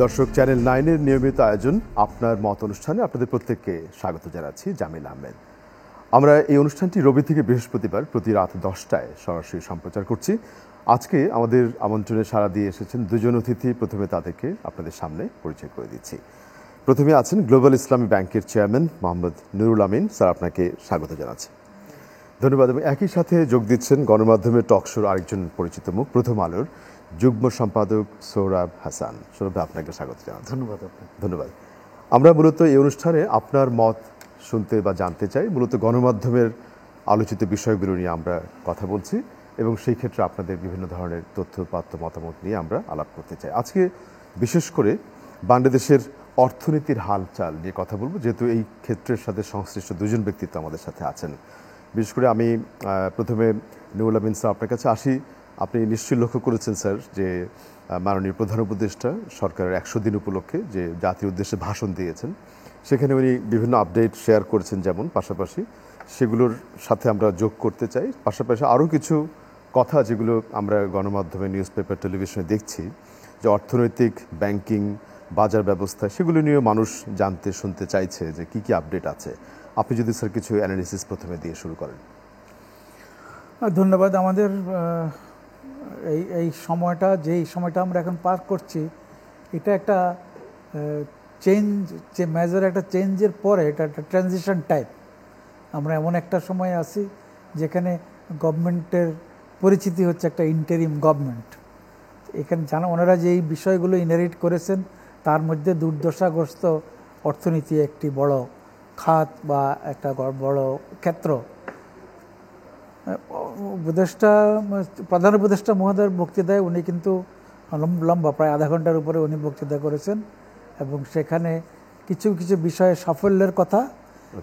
দর্শক, চ্যানেল 9-এর নিয়মিত আয়োজন আপনার মত অনুষ্ঠানে আপনাদের প্রত্যেককে স্বাগত জানাচ্ছি। জামিল আহমেদ। আমরা এই অনুষ্ঠানটি রবি থেকে বৃহস্পতিবার প্রতি রাত 10টায় সরাসরি সম্প্রচার করছি। আজকে আমাদের আমন্ত্রণে সাড়া দিয়ে এসেছেন দুজন অতিথি। প্রথমে তাদেরকে আপনাদের সামনে পরিচয় করে দিচ্ছি। প্রথমে আছেন গ্লোবাল ইসলামী ব্যাংকের চেয়ারম্যান মোহাম্মদ নুরুল আমিন। স্যার, আপনাকে স্বাগত জানাচ্ছি। ধন্যবাদ। এবং একই সাথে যোগ দিচ্ছেন গণমাধ্যমের টকশোর আরেকজন পরিচিত মুখ, প্রথম আলোর যুগ্ম সম্পাদক সোহরাব হাসান। সোহরাব, আপনাকে স্বাগত জানাচ্ছি। ধন্যবাদ। আমরা মূলত এই অনুষ্ঠানে আপনার মত শুনতে বা জানতে চাই। মূলত গণমাধ্যমের আলোচিত বিষয়গুলো নিয়ে আমরা কথা বলছি এবং সেই ক্ষেত্রে আপনাদের বিভিন্ন ধরনের তথ্যপাত্য মতামত নিয়ে আমরা আলাপ করতে চাই। আজকে বিশেষ করে বাংলাদেশের অর্থনীতির হালচাল নিয়ে কথা বলবো, যেহেতু এই ক্ষেত্রের সাথে সংশ্লিষ্ট দুজন ব্যক্তিত্ব আমাদের সাথে আছেন। বিশেষ করে আমি প্রথমে নুরুল আমিন স্যার, আপনার কাছে আসি। আপনি নিশ্চয়ই লক্ষ্য করেছেন স্যার যে মাননীয় প্রধান উপদেষ্টা সরকারের 100 দিন উপলক্ষে যে জাতির উদ্দেশ্যে ভাষণ দিয়েছেন, সেখানে উনি বিভিন্ন আপডেট শেয়ার করেছেন। যেমন পাশাপাশি সেগুলোর সাথে আমরা যোগ করতে চাই পাশাপাশি আরও কিছু কথা যেগুলো আমরা গণমাধ্যমে, নিউজ পেপার, টেলিভিশনে দেখছি, যে অর্থনৈতিক, ব্যাংকিং, বাজার ব্যবস্থা, সেগুলো নিয়েও মানুষ জানতে শুনতে চাইছে যে কি কি আপডেট আছে। আপনি যদি স্যার কিছু অ্যানালিসিস প্রথমে দিয়ে শুরু করেন। ধন্যবাদ। আমাদের এই সময়টা আমরা এখন পার করছি, এটা একটা চেঞ্জ, যে মেজর একটা চেঞ্জের পরে এটা একটা ট্রানজিশন টাইপ। আমরা এমন একটা সময় আছি যেখানে গভর্নমেন্টের পরিচিতি হচ্ছে একটা ইন্টারিম গভর্নমেন্ট। এখানে ওনারা যে এই বিষয়গুলো ইনহেরিট করেছেন, তার মধ্যে দুর্দশাগ্রস্ত অর্থনীতি একটি বড় খাত বা একটা বড় ক্ষেত্র। প্রধান উপদেষ্টা মহোদয়ের বক্তৃতায় উনি কিন্তু লম্বা, প্রায় আধা ঘন্টার উপরে উনি বক্তৃতা করেছেন এবং সেখানে কিছু কিছু বিষয়ে সাফল্যের কথা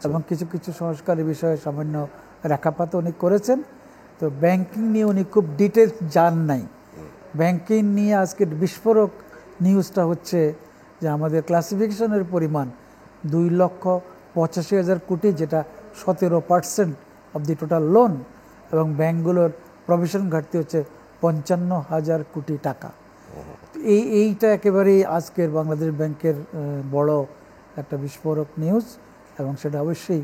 এবং কিছু কিছু সংস্কারের বিষয়ে সামান্য রেখাপাত উনি করেছেন। তো ব্যাংকিং নিয়ে উনি খুব ডিটেলস যান নাই। ব্যাংকিং নিয়ে আজকের বিস্ফোরক নিউজটা হচ্ছে যে আমাদের ক্লাসিফিকেশনের পরিমাণ 2,85,000 কোটি, যেটা 17% অব দি টোটাল লোন, এবং ব্যাংকগুলোর প্রভিশন ঘাটতি হচ্ছে 55,000 কোটি টাকা। এইটা একেবারেই আজকের বাংলাদেশ ব্যাংকের বড় একটা বিস্ফোরক নিউজ এবং সেটা অবশ্যই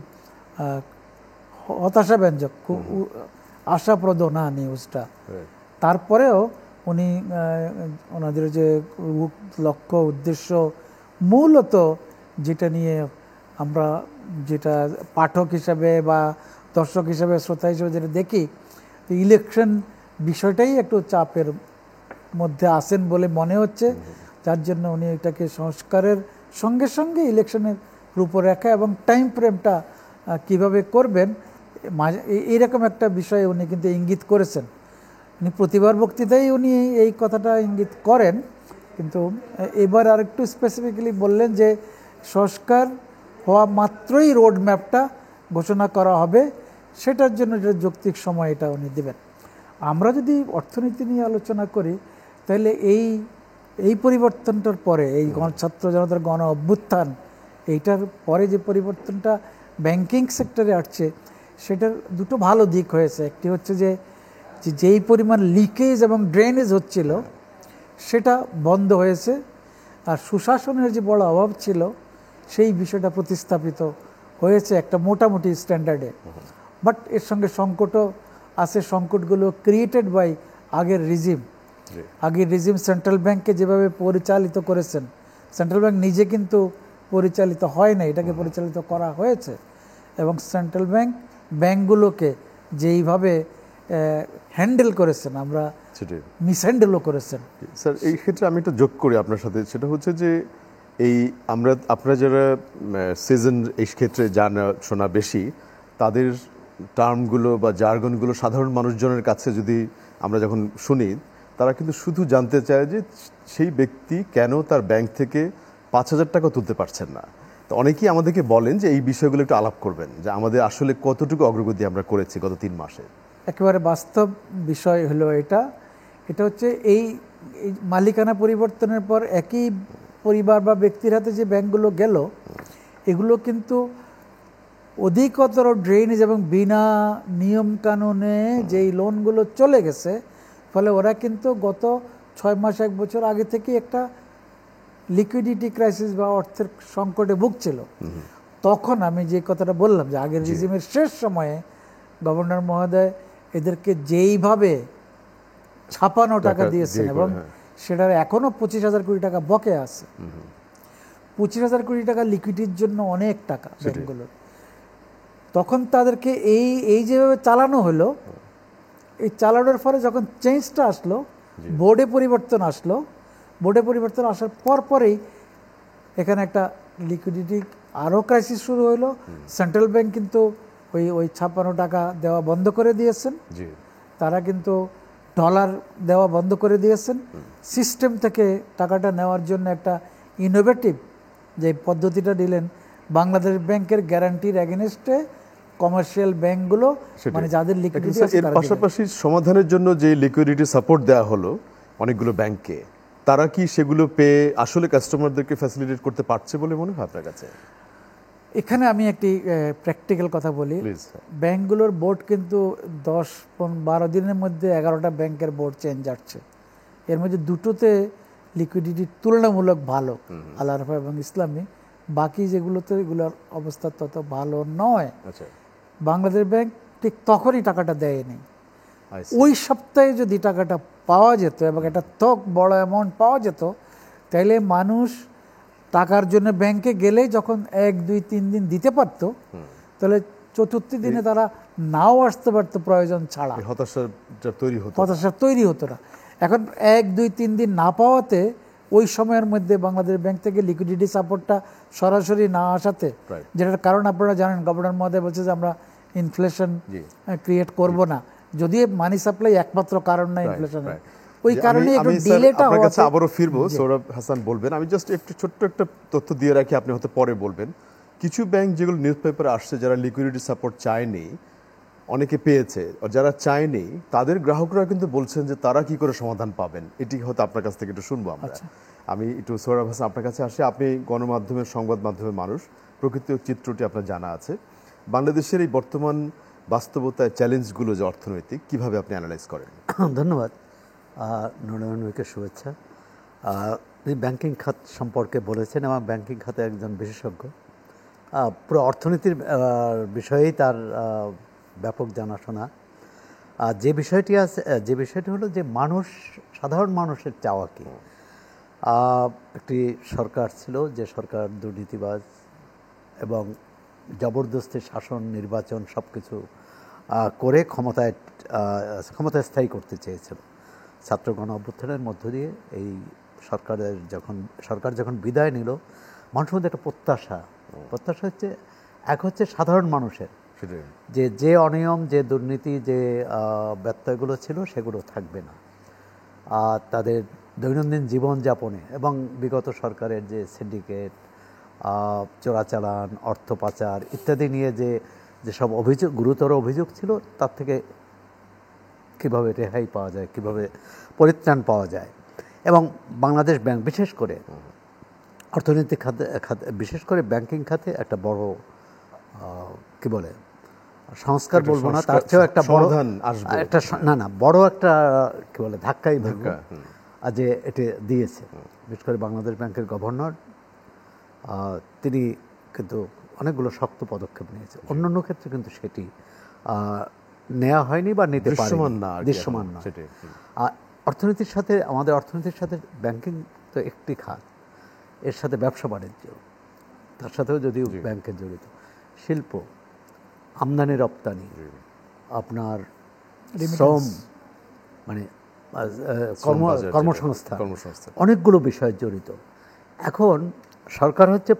হতাশাব্যঞ্জক, খুব আশাপ্রদ না নিউজটা। তারপরেও উনি ওনাদের যে লক্ষ্য উদ্দেশ্য, মূলত যেটা নিয়ে আমরা, যেটা পাঠক হিসাবে বা দর্শক হিসাবে, শ্রোতা হিসেবে যেটা দেখি, ইলেকশন বিষয়টাই একটু চাপের মধ্যে আসেন বলে মনে হচ্ছে, যার জন্য উনি এটাকে সংস্কারের সঙ্গে সঙ্গে ইলেকশনের রূপরেখা এবং টাইম ফ্রেমটা কীভাবে করবেন, এইরকম একটা বিষয়ে উনি কিন্তু ইঙ্গিত করেছেন। উনি প্রতিবার বক্তৃতায় উনি এই কথাটা ইঙ্গিত করেন, কিন্তু এবার আরেকটু স্পেসিফিক্যালি বললেন যে সংস্কার হওয়া মাত্রই রোড ম্যাপটা ঘোষণা করা হবে, সেটার জন্য যে যৌক্তিক সময় এটা উনি দেবেন। আমরা যদি অর্থনীতি নিয়ে আলোচনা করি, তাহলে এই পরিবর্তনটার পরে, এই ছাত্র জনতার গণ অভ্যুত্থান, এইটার পরে যে পরিবর্তনটা ব্যাংকিং সেক্টরে আসছে, সেটার দুটো ভালো দিক হয়েছে। একটি হচ্ছে যে যেই পরিমাণ লিকেজ এবং ড্রেনেজ হচ্ছিল সেটা বন্ধ হয়েছে, আর সুশাসনের যে বড় অভাব ছিল সেই বিষয়টা প্রতিস্থাপিত হয়েছে একটা মোটামুটি স্ট্যান্ডার্ডে। বাট এর সঙ্গে সংকটও আছে। সংকটগুলো ক্রিয়েটেড বাই আগের রিজিম সেন্ট্রাল ব্যাংককে যেভাবে পরিচালিত করেছেন, সেন্ট্রাল ব্যাংক নিজে কিন্তু পরিচালিত হয় না, এটাকে পরিচালিত করা হয়েছে। এবং সেন্ট্রাল ব্যাংক ব্যাংকগুলোকে যেইভাবে হ্যান্ডেল করেছেন, আমরা মিসহ্যান্ডেলও করেছেন। স্যার, এই ক্ষেত্রে আমি একটু যোগ করি আপনার সাথে। সেটা হচ্ছে যে আপনারা যারা সিজন এই ক্ষেত্রে জানা শোনা বেশি, তাদের টার্মগুলো বা জার্গনগুলো সাধারণ মানুষজনের কাছে যদি আমরা যখন শুনি, তারা কিন্তু শুধু জানতে চায় যে সেই ব্যক্তি কেন তার ব্যাংক থেকে 5,000 টাকা তুলতে পারছেন না। তো অনেকেই আমাদেরকে বলেন যে এই বিষয়গুলো একটু আলাপ করবেন, যে আমাদের আসলে কতটুকু অগ্রগতি আমরা করেছি গত 3 মাসে। একেবারে বাস্তব বিষয় হলো এটা হচ্ছে এই মালিকানা পরিবর্তনের পর একই পরিবার বা ব্যক্তির হাতে যে ব্যাংকগুলো গেল, এগুলো কিন্তু অধিকতর ড্রেনেজ এবং বিনা নিয়ম কানুনে যেই লোনগুলো চলে গেছে, ফলে ওরা কিন্তু গত 6 মাস 1 বছর আগে থেকে একটা লিকুইডিটি ক্রাইসিস বা অর্থের সংকটে ভুগছিল, তখন আমি যে কথাটা বললাম যে আগের রিজিমের শেষ সময়ে গভর্নর মহোদয় এদেরকে যেইভাবে 56 টাকা দিয়েছেন এবং সেটার এখনো 25,000 কোটি টাকা বকে আছে। 25,000 কোটি টাকা লিকুইডিটির জন্য অনেক টাকা ব্যাংকগুলোর। তখন তাদেরকে এই যেভাবে চালানো হলো, এই চালানোর ফলে যখন চেঞ্জটা আসলো, বোর্ডে পরিবর্তন আসলো, বোর্ডে পরিবর্তন আসার পরেই এখানে একটা লিকুইডিটি আরও ক্রাইসিস শুরু হলো। সেন্ট্রাল ব্যাংক কিন্তু ওই 56 টাকা দেওয়া বন্ধ করে দিয়েছেন, তারা কিন্তু ডলার দেওয়া বন্ধ করে দিয়েছেন। সিস্টেম থেকে টাকাটা নেওয়ার জন্য একটা ইনোভেটিভ যে পদ্ধতিটা দিলেন, বাংলাদেশ ব্যাংকের গ্যারান্টির এগেনস্টে কমার্শিয়াল ব্যাংকগুলো মানে যাদের লিকুইডিটি আছে, এর পাশাপাশি সমাধানের জন্য যে লিকুইডিটি সাপোর্ট দেওয়া হলো অনেকগুলো ব্যাংকে, তারা কি সেগুলো পেয়ে আসলে কাস্টমারদেরকে ফ্যাসিলিটেট করতে পারছে বলে মনে হয় আপনার কাছে? এখানে আমি একটি প্র্যাকটিক্যাল কথা বলি। ব্যাংকগুলোর বোর্ড কিন্তু 10-12 দিনের মধ্যে 11টা ব্যাংকের বোর্ড চেঞ্জ আসছে। এর মধ্যে দুটোতে লিকুইডিটি তুলনামূলক ভালো, আল আরাফা এবং ইসলামী। বাকি যেগুলোতে এগুলোর অবস্থা তত ভালো নয়। বাংলাদেশ ব্যাংক ঠিক তখনই টাকাটা দেয়নি। ওই সপ্তাহে যদি টাকাটা পাওয়া যেত এবং একটা বড় অ্যামাউন্ট পাওয়া যেত, তাইলে মানুষ টাকার জন্য ব্যাংকে গেলেই যখন 1, 2, 3 দিন দিতে পারতো, তাহলে চতুর্থ দিনে তারা নাও আসতে পারতো প্রয়োজন ছাড়া, হতাশা তৈরি হতো না। এখন 1, 2, 3 দিন না পাওয়াতে ওই সময়ের মধ্যে বাংলাদেশ ব্যাংক থেকে লিকুইডিটি সাপোর্টটা সরাসরি না আসাতে, যেটার কারণ আপনারা জানেন, গভর্নর মহোদয় বলছে যে আমরা ইনফ্লেশন ক্রিয়েট করব না, যদি মানি সাপ্লাই একমাত্র কারণ না ইনফ্লেশনের, ওই কারণে একটু ডিলেটা হওয়ার কাছে আবারও ফিরবো। সৌরভ হাসান বলবেন, আমি জাস্ট একটু ছোট্ট একটা তথ্য দিয়ে রাখি, আপনি হয়তো পরে বলবেন। কিছু ব্যাংক যেগুলো নিউজ পেপারে আসছে, যারা লিকুইডিটি সাপোর্ট চায়নি, অনেকে পেয়েছে, আর যারা চায়নি তাদের গ্রাহকরা কিন্তু বলছেন যে তারা কি করে সমাধান পাবেন। এটি হয়তো আপনার কাছ থেকে একটু শুনবো আমরা। আমি একটু সৌরভ হাসান আপনার কাছে আসি। আপনি গণমাধ্যমের, সংবাদ মাধ্যমের মানুষ, প্রকৃত চিত্রটি আপনার জানা আছে। বাংলাদেশের এই বর্তমান বাস্তবতায় চ্যালেঞ্জগুলো যে অর্থনৈতিক, কিভাবে আপনি অ্যানালাইজ করেন? ধন্যবাদ। নূরকে শুভেচ্ছা। তিনি ব্যাংকিং খাত সম্পর্কে বলেছেন, আমার ব্যাংকিং খাতে একজন বিশেষজ্ঞ, পুরো অর্থনীতির বিষয়েই তার ব্যাপক জানাশোনা। যে বিষয়টি হলো যে সাধারণ মানুষের চাওয়া কি। একটি সরকার ছিল, যে সরকার দুর্নীতিবাজ এবং জবরদস্তি শাসন, নির্বাচন সব কিছু করে ক্ষমতায় স্থায়ী করতে চেয়েছিল। ছাত্র গণ অভ্যুত্থানের মধ্য দিয়ে এই সরকার যখন বিদায় নিল, মানুষের মধ্যে একটা প্রত্যাশা হচ্ছে সাধারণ মানুষের, যে অনিয়ম, যে দুর্নীতি, যে ব্যত্যয়গুলো ছিল সেগুলো থাকবে না তাদের দৈনন্দিন জীবনযাপনে। এবং বিগত সরকারের যে সিন্ডিকেট, চোরাচালান, অর্থ পাচার ইত্যাদি নিয়ে যেসব গুরুতর অভিযোগ ছিল, তার থেকে কীভাবে রেহাই পাওয়া যায়, কীভাবে পরিত্রাণ পাওয়া যায়। এবং বাংলাদেশ ব্যাংক বিশেষ করে অর্থনৈতিক খাতে বিশেষ করে ব্যাংকিং খাতে একটা বড় সংস্কার বলবো না, তার চেয়েও একটা বড় বড় একটা ধাক্কাই যে এটি দিয়েছে। বিশেষ করে বাংলাদেশ ব্যাংকের গভর্নর, তিনি কিন্তু অনেকগুলো শক্ত পদক্ষেপ নিয়েছে। অন্যান্য ক্ষেত্রে কিন্তু সেটি নেওয়া হয়নি বা নিতে পারেনি, দৃশ্যমান না। আমাদের অর্থনীতির সাথে ব্যাংকিং তো একটি খাত, এর সাথে ব্যবসা বাণিজ্য, তার সাথেও যদিও ব্যাংকের জড়িত, শিল্প, আমদানি রপ্তানি, আপনার শ্রম, মানে কর্মসংস্থান, অনেকগুলো বিষয় জড়িত। এখন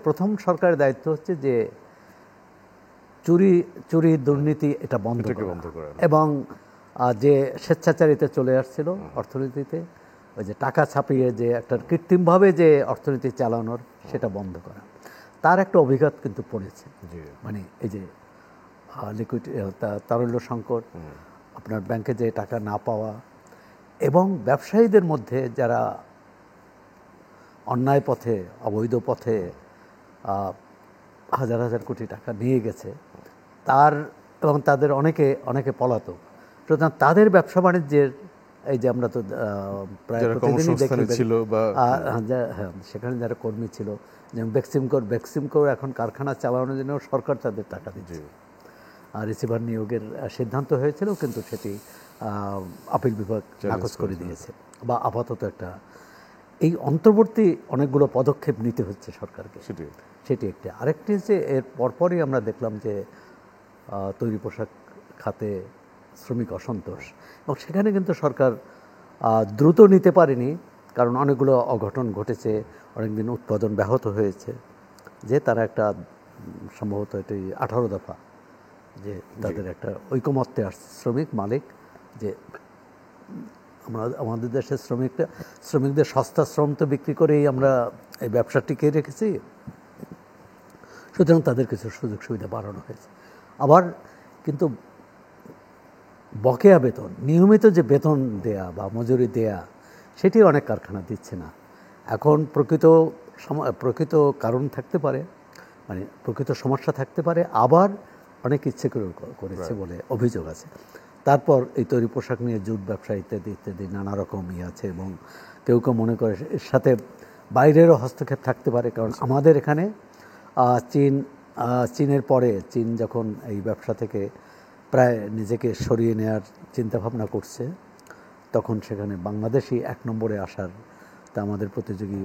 প্রথম সরকারের দায়িত্ব হচ্ছে যে চুরি দুর্নীতি এটা বন্ধ করা, এবং যে স্বেচ্ছাচারিতা চলে আসছিল অর্থনীতিতে, ওই যে টাকা ছাপিয়ে যে একটা কৃত্রিমভাবে যে অর্থনীতি চালানোর, সেটা বন্ধ করা। তার একটা অভিঘাত কিন্তু পড়েছে, মানে এই যে তারল্য সংকট, আপনার ব্যাংকে যে টাকা না পাওয়া, এবং ব্যবসায়ীদের মধ্যে যারা অন্যায় পথে, অবৈধ পথে হাজার হাজার কোটি টাকা নিয়ে গেছে, এবং তাদের অনেকে পলাতক। সুতরাং তাদের ব্যবসা বাণিজ্যের এই যে আমরা তো প্রায় যারা প্রতিদিনই দেখি কর্মসংস্থানে ছিল বা হ্যাঁ, সেখানে যারা কর্মী ছিল, যেমন বেক্সিমকো এখন কারখানা চালানোর জন্য সরকার তাদের টাকা দিচ্ছে। আর রিসিভার নিয়োগের সিদ্ধান্ত হয়েছিল, কিন্তু সেটি আপিল বিভাগ নাকচ করে দিয়েছে, বা আপাতত একটা এই অন্তর্বর্তী অনেকগুলো পদক্ষেপ নিতে হচ্ছে সরকারকে, সেটি একটি। আরেকটি হচ্ছে এর পরপরই আমরা দেখলাম যে তৈরি পোশাক খাতে শ্রমিক অসন্তোষ, এবং সেখানে কিন্তু সরকার দ্রুত নিতে পারেনি, কারণ অনেকগুলো অঘটন ঘটেছে, অনেকদিন উৎপাদন ব্যাহত হয়েছে, যে তারা একটা সম্ভবত এটি 18 দফা যে তাদের একটা ঐকমত্যে আসছে শ্রমিক মালিক, যে আমাদের দেশের শ্রমিকদের সস্তা শ্রম তো বিক্রি করেই আমরা এই ব্যবসা টিকিয়ে রেখেছি, সুতরাং তাদের কিছু সুযোগ সুবিধা বাড়ানো হয়েছে। আবার কিন্তু বকেয়া বেতন, নিয়মিত যে বেতন দেয়া বা মজুরি দেয়া, সেটি অনেক কারখানা দিচ্ছে না। এখন প্রকৃত কারণ থাকতে পারে, মানে প্রকৃত সমস্যা থাকতে পারে, আবার অনেক ইচ্ছে করেছে বলে অভিযোগ আছে। তারপর এই তৈরি পোশাক নিয়ে জুট ব্যবসা ইত্যাদি ইত্যাদি নানা রকম আছে, এবং কেউ কেউ মনে করে এর সাথে বাইরেরও হস্তক্ষেপ থাকতে পারে, কারণ আমাদের এখানে চীনের পরে চীন যখন এই ব্যবসা থেকে প্রায় নিজেকে সরিয়ে নেওয়ার চিন্তাভাবনা করছে, তখন সেখানে বাংলাদেশই 1 নম্বরে আসার, তা আমাদের প্রতিযোগী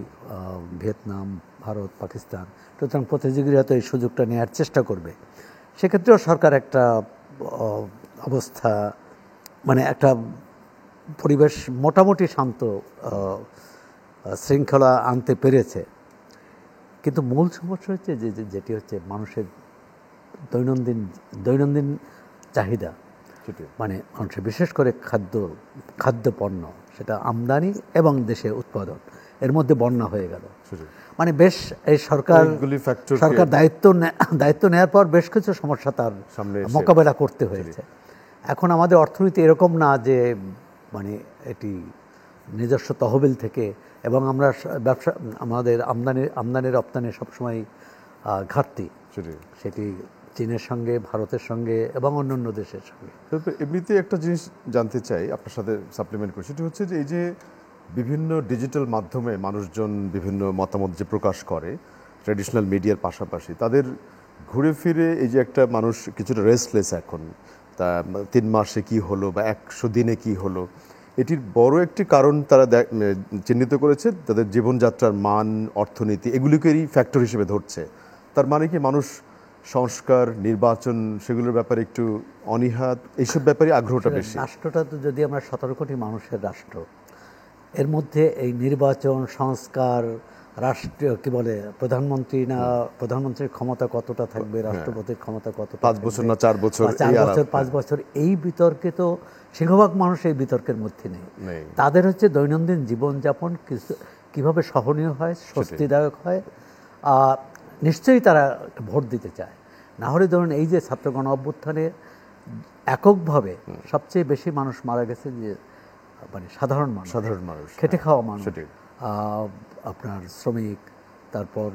ভিয়েতনাম, ভারত, পাকিস্তান, সুতরাং প্রতিযোগীরা তো এই সুযোগটা নেওয়ার চেষ্টা করবে। সেক্ষেত্রেও সরকার একটা অবস্থা, মানে একটা পরিবেশ মোটামুটি শান্ত শৃঙ্খলা আনতে পেরেছে। কিন্তু মূল সমস্যা হচ্ছে যেটি হচ্ছে মানুষের দৈনন্দিন চাহিদা, মানে মানুষের বিশেষ করে খাদ্যপণ্য, সেটা আমদানি এবং দেশে উৎপাদন, এর মধ্যে বন্যা হয়ে গেল। মানে বেশ এই সরকার দায়িত্ব নেওয়ার পর বেশ কিছু সমস্যা তার মোকাবেলা করতে হয়েছে। এখন আমাদের অর্থনীতি এরকম না যে মানে এটি নিজস্ব তহবিল থেকে, এবং আমরা আমাদের আমদানি রপ্তানি সবসময় ঘাটতি, সেটি চীনের সঙ্গে, ভারতের সঙ্গে এবং অন্যান্য দেশের সঙ্গে। এমনিতে একটা জিনিস জানতে চাই, আপনার সাথে সাপ্লিমেন্ট করি, সেটি হচ্ছে যে এই যে বিভিন্ন ডিজিটাল মাধ্যমে মানুষজন বিভিন্ন মতামত যে প্রকাশ করে ট্র্যাডিশনাল মিডিয়ার পাশাপাশি, তাদের ঘুরে ফিরে এই যে একটা মানুষ কিছুটা রেস্টলেস এখন, তা 3 মাসে কি হলো বা 100 দিনে কি হলো, এটির বড় একটি কারণ তারা চিহ্নিত করেছে তাদের জীবনযাত্রার মান, অর্থনীতি, এগুলিকেই ফ্যাক্টর হিসেবে ধরছে। তার মানে কি মানুষ সংস্কার, নির্বাচন, সেগুলোর ব্যাপারে একটু অনীহা, এইসব ব্যাপারে আগ্রহটা বেশি। রাষ্ট্রটা তো যদি আমরা 17 কোটি মানুষের রাষ্ট্র, এর মধ্যে এই নির্বাচন, সংস্কার, রাষ্ট্রীয় কি বলে প্রধানমন্ত্রীর ক্ষমতা কতটা থাকবে, রাষ্ট্রপতির ক্ষমতা কতটা, 5 বছর না 4 বছর, 5 বছর, এই বিতর্কে তো সিংহভাগ মানুষ এই বিতর্কের মধ্যে নেই। তাদের হচ্ছে দৈনন্দিন জীবনযাপন কিভাবে সহনীয় হয়, স্বস্তিদায়ক হয়, নিশ্চয়ই তারা ভোট দিতে চায়। না হলে ধরুন এই যে ছাত্র গণ অভ্যুত্থানে এককভাবে সবচেয়ে বেশি মানুষ মারা গেছে, যে মানে সাধারণ মানুষ, খেটে খাওয়া মানুষ, আপনার শ্রমিক, তারপর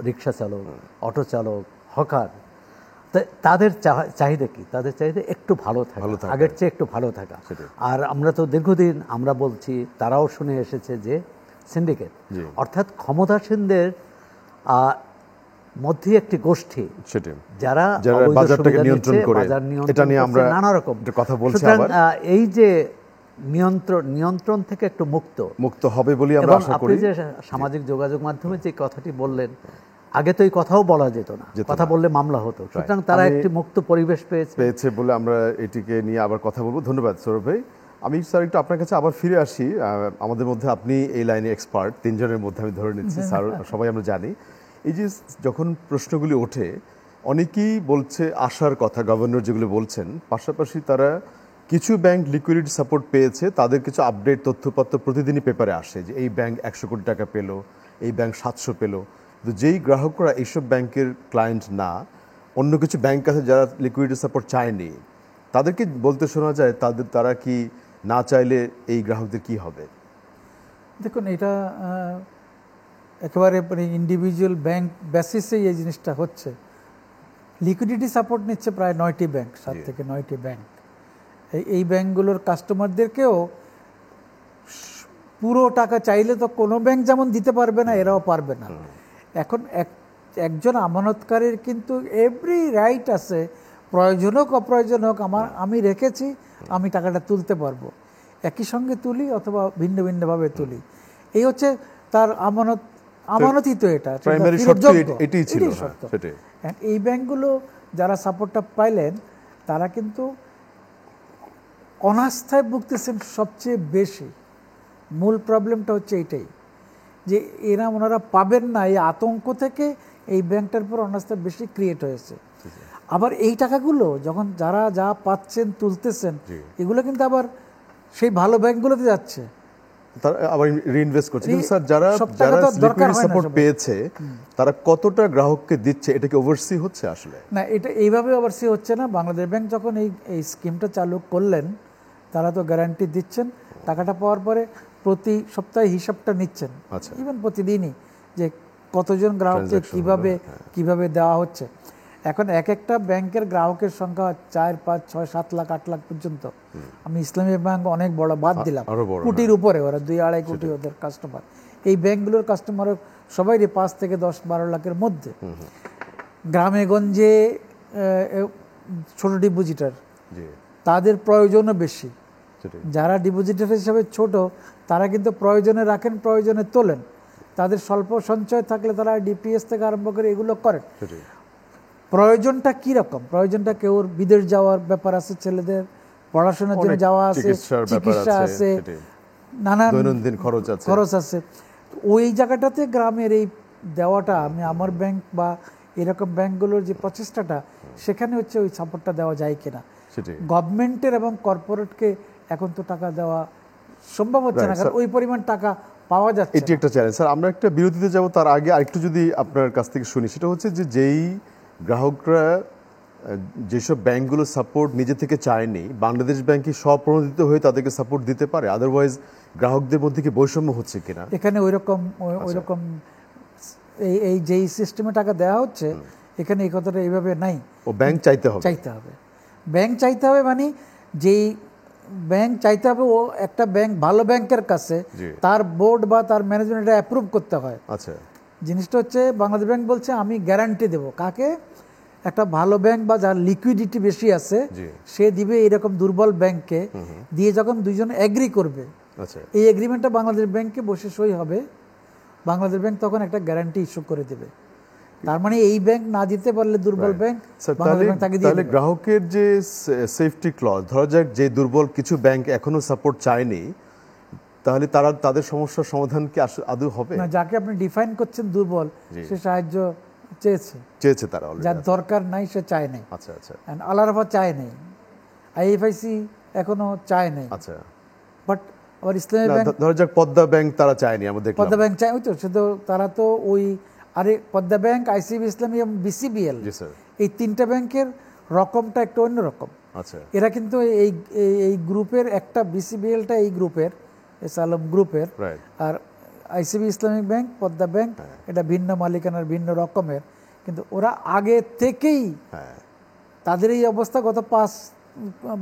রিক্সা চালক, অটো চালক, হকার, তাদের চাহিদা কি? তাদের চাহিদা একটু ভালো থাকা, আগের চেয়ে একটু ভালো থাকা। আর আমরা তো দীর্ঘদিন আমরা বলছি, তারাও শুনে এসেছে যে সিন্ডিকেট, অর্থাৎ ক্ষমতাসীনদের মধ্যে একটি গোষ্ঠী যারা বাজারটাকে নিয়ন্ত্রণ করে, এটা নিয়ে আমরা নানা রকম কথা বলছি। এই যে নিয়ন্ত্রণ থেকে একটু মুক্ত হবে বলে আমরা আশা করি। আপনি যে সামাজিক যোগাযোগ মাধ্যমে যে কথাটি বললেন, আগে তো এই কথাও বলা যেত না, কথা বললে মামলা হতো, সুতরাং তারা একটি মুক্ত পরিবেশ পেয়েছে বলে আমরা এটিকে নিয়ে আবার কথা বলবো। ধন্যবাদ সৌরভ ভাই। আমি স্যার একটু আপনার কাছে আবার ফিরে আসি। আমাদের মধ্যে আপনি এই লাইনে এক্সপার্ট, 3 জনের মধ্যে আমি ধরে নিচ্ছি, স্যার সবাই আমরা জানি। এই যে যখন প্রশ্নগুলি ওঠে, অনেকেই বলছে আশার কথা, গভর্নর যেগুলো বলছেন, পাশাপাশি তারা কিছু ব্যাংক লিকুইডিটি সাপোর্ট পেয়েছে, তাদের কিছু আপডেট তথ্যপত্র প্রতিদিনই পেপারে আসে যে এই ব্যাংক 100 কোটি টাকা পেল, এই ব্যাংক 700 পেল। কিন্তু যেই গ্রাহকরা এইসব ব্যাংকের ক্লায়েন্ট না, অন্য কিছু ব্যাংক আছে যারা লিকুইডিটি সাপোর্ট চায়নি, তাদেরকে বলতে শোনা যায়, তারা কি না চাইলে এই গ্রাহকদের কি হবে? দেখুন, এটা একেবারে ইন্ডিভিজুয়াল ব্যাংক বেসিসেই এই জিনিসটা হচ্ছে। লিকুইডিটি সাপোর্ট নিচ্ছে প্রায় 9টি ব্যাংক, 7 থেকে 9টি ব্যাংক। এই ব্যাংকগুলোর কাস্টমারদেরকেও পুরো টাকা চাইলে তো কোনো ব্যাংক যেমন দিতে পারবে না, এরাও পারবে না। এখন একজন আমানতকারীর কিন্তু এভরি রাইট আছে, প্রয়োজন হোক অপ্রয়োজন হোক, আমি রেখেছি, আমি টাকাটা তুলতে পারবো, একই সঙ্গে তুলি অথবা ভিন্ন ভিন্নভাবে তুলি। এই হচ্ছে তার আমানতই তো এটা, প্রাইমারি শর্ত এটাই ছিল। সেটাই এই ব্যাংকগুলো যারা সাপোর্টটা পাইলেন তারা কিন্তু অনাস্থায় ভুগতেছেন সবচেয়ে বেশি। মূল প্রবলেমটা হচ্ছে এইটাই যে ওনারা পাবেন না, এই আতঙ্ক থেকে এই ব্যাংকটার উপর অনাস্থা বেশি ক্রিয়েট হয়েছে। আবার এই টাকাগুলো যখন যারা যা পাচ্ছেন তুলতেছেন, এগুলো কিন্তু আবার সেই ভালো ব্যাংকগুলোতে যাচ্ছে, তারা আবার রিইনভেস্ট করছে। কিন্তু স্যার, যারা লিকুইডিটি সাপোর্ট পেয়েছে তারা কতটা গ্রাহককে দিচ্ছে, এটা কি ওভারসি হচ্ছে আসলে? না, এটা এইভাবে ওভারসি হচ্ছে না। বাংলাদেশ ব্যাংক যখন এই স্কিমটা চালু করলেন, তারা তো গ্যারান্টি দিচ্ছেন, টাকাটা পাওয়ার পরে প্রতি সপ্তাহে হিসাবটা নিচ্ছেন, ইভেন প্রতিদিনই, যে কতজন গ্রাহককে কিভাবে দেওয়া হচ্ছে। এখন এক একটা ব্যাংকের গ্রাহকের সংখ্যা 4, 5, 6, 7 লাখ, 8 লাখ পর্যন্ত। আমি ইসলামী ব্যাংক অনেক বড় বাদ দিলাম, কোটির উপরে, ওরা 2-2.5 কোটি ওদের কাস্টমার। এই ব্যাংকগুলোর কাস্টমার সবাই 5 থেকে 10, 12 লাখের মধ্যে। গ্রামে গঞ্জে ছোট ডিপোজিটার, তাদের প্রয়োজনও বেশি। যারা ডিপোজিটার হিসাবে ছোট, তারা কিন্তু প্রয়োজনে রাখেন, প্রয়োজনে তোলেন। তাদের স্বল্প সঞ্চয় থাকলে তারা ডিপিএস থেকে আরম্ভ করে এগুলো করেন। প্রয়োজনটা কি রকম? প্রয়োজনটা কেউ বিদেশ যাওয়ার ব্যাপার আছে, ছেলেদের পড়াশোনার জন্য যাওয়া আছে, চিকিৎসা আছে, নানান দৈনন্দিন খরচ আছে। ওই জায়গাটাতে গ্রামের এই দেওয়াটা, আমি আমার ব্যাংক বা এরকম ব্যাংকগুলোর যে প্রচেষ্টাটা, সেখানে হচ্ছে ওই সাপোর্টটা দেওয়া যায় কিনা। গভর্নমেন্টের এবং কর্পোরেটকে এখন তো টাকা দেওয়া সম্ভব হচ্ছে না, কারণ ওই পরিমাণ টাকা পাওয়া যাচ্ছে। এটি একটা চ্যালেঞ্জ। স্যার, আমরা একটা বিরতিতে যাব, তার আগে আরেকটু যদি আপনার কাছ থেকে শুনি, সেটা হচ্ছে যে যেই গ্রাহকরা যেসব ব্যাংকগুলো সাপোর্ট নিজে থেকে চায়নি, বাংলাদেশ ব্যাংকে স্বপ্রণোদিত হয়ে তাদেরকে সাপোর্ট দিতে পারে, আদারওয়াইজ গ্রাহকদের মধ্যে কি বৈষম্য হচ্ছে কিনা? এখানে ওইরকম এই যেই সিস্টেমে টাকা দেওয়া হচ্ছে, এখানে এই কথাটা এইভাবে নাই। ও ব্যাংক চাইতে হবে, ব্যাংক চাইতে হবে, মানে যেই ব্যাংক চাইতে হবে, ও একটা ব্যাংক ভালো ব্যাংকের কাছে তার বোর্ড বা তার ম্যানেজমেন্ট এটা অ্যাপ্রুভ করতে হয়। আচ্ছা, জিনিসটা হচ্ছে বাংলাদেশ ব্যাংক বলছে আমি গ্যারান্টি দেব। কাকে? একটা ভালো ব্যাংক বা যার লিকুইডিটি বেশি আছে সে দিবে এরকম দুর্বল ব্যাংককে, দিয়ে যখন দুইজন এগ্রি করবে, এই এগ্রিমেন্টটা বাংলাদেশ ব্যাংকে বসে সই হবে, বাংলাদেশ ব্যাংক তখন একটা গ্যারান্টি ইস্যু করে দেবে। তার মানে এই ব্যাংক না দিতে পারলে দুর্বল ব্যাংক, তাহলে গ্রাহকের যে সেফটি ক্লজ, ধরা যাক যে দুর্বল কিছু ব্যাংক এখনো সাপোর্ট চায়নি, তাহলে তারা তাদের সমস্যার সমাধান কি আদৌ হবে না? যাকে আপনি ডিফাইন করছেন দুর্বল, সে সাহায্য চেয়েছে তারা, যার দরকার নাই সে চায় নাই। আচ্ছা আচ্ছা, আলারাফা চায় নাই, আইএফআইসি এখনো চায় নাই। আচ্ছা, বাট আবার ইসলামী ব্যাংক, ধরা যাক পদ্মা ব্যাংক তারা চায়নি, আমাদের পদ্মা ব্যাংক চায়, ওই তো সে তো তারা তো ওই, আরে পদ্মা ব্যাংক, আইসিবি ইসলামী এবং বিসিবিএল, এই তিনটা ব্যাংকের রকমটা একটু অন্যরকম। আচ্ছা, এরা কিন্তু এই গ্রুপের একটা, বিসিবিএলটা এই গ্রুপের, এস আলম গ্রুপের, আর ICB Islamic Bank, Padma Bank, এটা ভিন্ন মালিকানার, ভিন্ন রকমের। কিন্তু ওরা আগে থেকেই তাদের এই অবস্থা গত 5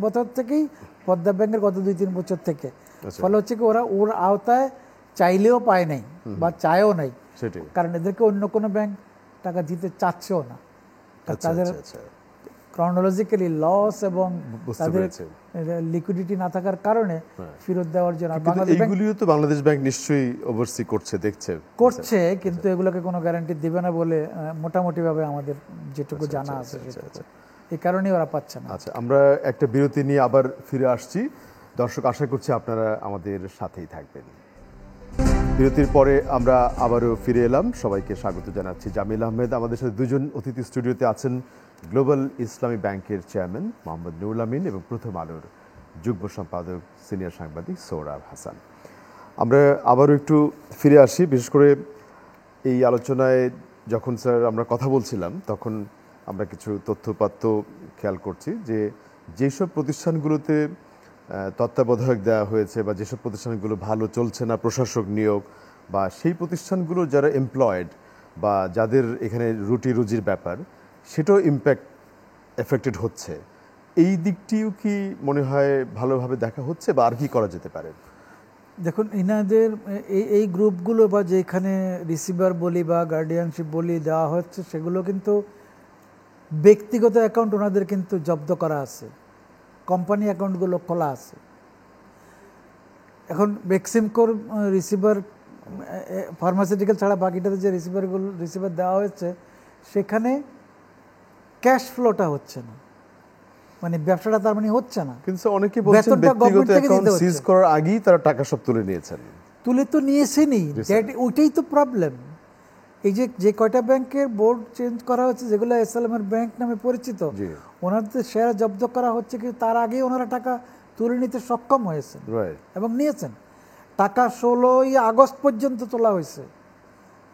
বছর থেকেই, পদ্মা ব্যাংকের গত 2-3 বছর থেকে। ফলে হচ্ছে কি ওরা ওর আওতায় চাইলেও পায় নাই বা চায়ও নাই, কারণ এদেরকে অন্য কোনো ব্যাংক টাকা দিতে চাচ্ছেও না। তাদের ক্রনোলজিক্যালি লস এবং তাদের লিকুইডিটি না থাকার কারণে ফেরত দেওয়ার জন্য এইগুলিও তো বাংলাদেশ ব্যাংক নিশ্চয়ই ওভারসি করছে, কিন্তু এগুলোকে কোনো গ্যারান্টি দিবে না বলে মোটামুটিভাবে আমাদের যেটুকু জানা আছে, এই কারণেই ওরা পাচ্ছে না। আচ্ছা, আমরা একটা বিরতি নিয়ে আবার ফিরে আসছি। দর্শক, আশা করছি আপনারা আমাদের সাথেই থাকবেন। বিরতির পরে আমরা আবারও ফিরে এলাম। সবাইকে স্বাগত জানাচ্ছি। জামিল আহমেদ, আমাদের সাথে দুজন অতিথি স্টুডিওতে আছেন, গ্লোবাল ইসলামী ব্যাংকের চেয়ারম্যান মোহাম্মদ নুরুল আমিন এবং প্রথম আলোর যুগ্ম সম্পাদক সিনিয়র সাংবাদিক সোহরাব হাসান। আমরা আবারও একটু ফিরে আসি। বিশেষ করে এই আলোচনায় যখন স্যার আমরা কথা বলছিলাম, তখন আমরা কিছু তথ্যপাত্য খেয়াল করছি যে যেসব প্রতিষ্ঠানগুলোতে তত্ত্বাবধায়ক দেওয়া হয়েছে বা যেসব প্রতিষ্ঠানগুলো ভালো চলছে না, প্রশাসক নিয়োগ, বা সেই প্রতিষ্ঠানগুলো যারা এমপ্লয়েড বা যাদের এখানে রুটি রুজির ব্যাপার, সেটাও এফেক্টেড হচ্ছে। এই দিকটিও কি মনে হয় ভালোভাবে দেখা হচ্ছে, বা আর কি করা যেতে পারে? দেখুন ইনাদের এই গ্রুপগুলো বা যেখানে রিসিভার বলি বা গার্ডিয়ানশিপ বলি দেওয়া হচ্ছে, সেগুলো কিন্তু ব্যক্তিগত অ্যাকাউন্ট ওনাদের কিন্তু জব্দ করা আছে, কোম্পানি অ্যাকাউন্টগুলো খোলা আছে। এখন বেক্সিমকোর রিসিভার ফার্মাসিউটিক্যাল ছাড়া বাকিটাতে যে রিসিভার দেওয়া হয়েছে, সেখানে ক্যাশ ফ্লোটা হচ্ছে না, মানে ব্যবসাটা তার মানে হচ্ছে না। কিন্তু অনেকে বলছেন বেতনটা ব্যক্তিগত government থেকে অ্যাকাউন্ট দিতে হচ্ছে। সিজ করার আগেই তারা টাকা সব তুলে নিয়েছেন। তুলে তো নিয়েছেনই, ওইটাই তো প্রবলেম। এই যে কয়টা ব্যাংকের বোর্ড চেঞ্জ করা হচ্ছে, যেগুলো এসএলএমের ব্যাংক নামে পরিচিত, জি। ওনাদের শেয়ার জব্দ করা হচ্ছে, কিন্তু তার আগেই ওনারা টাকা তুলে নিতে সক্ষম হয়েছেন রাইট। এবং নিয়েছেন। টাকা 16ই আগস্ট পর্যন্ত তোলা হয়েছে,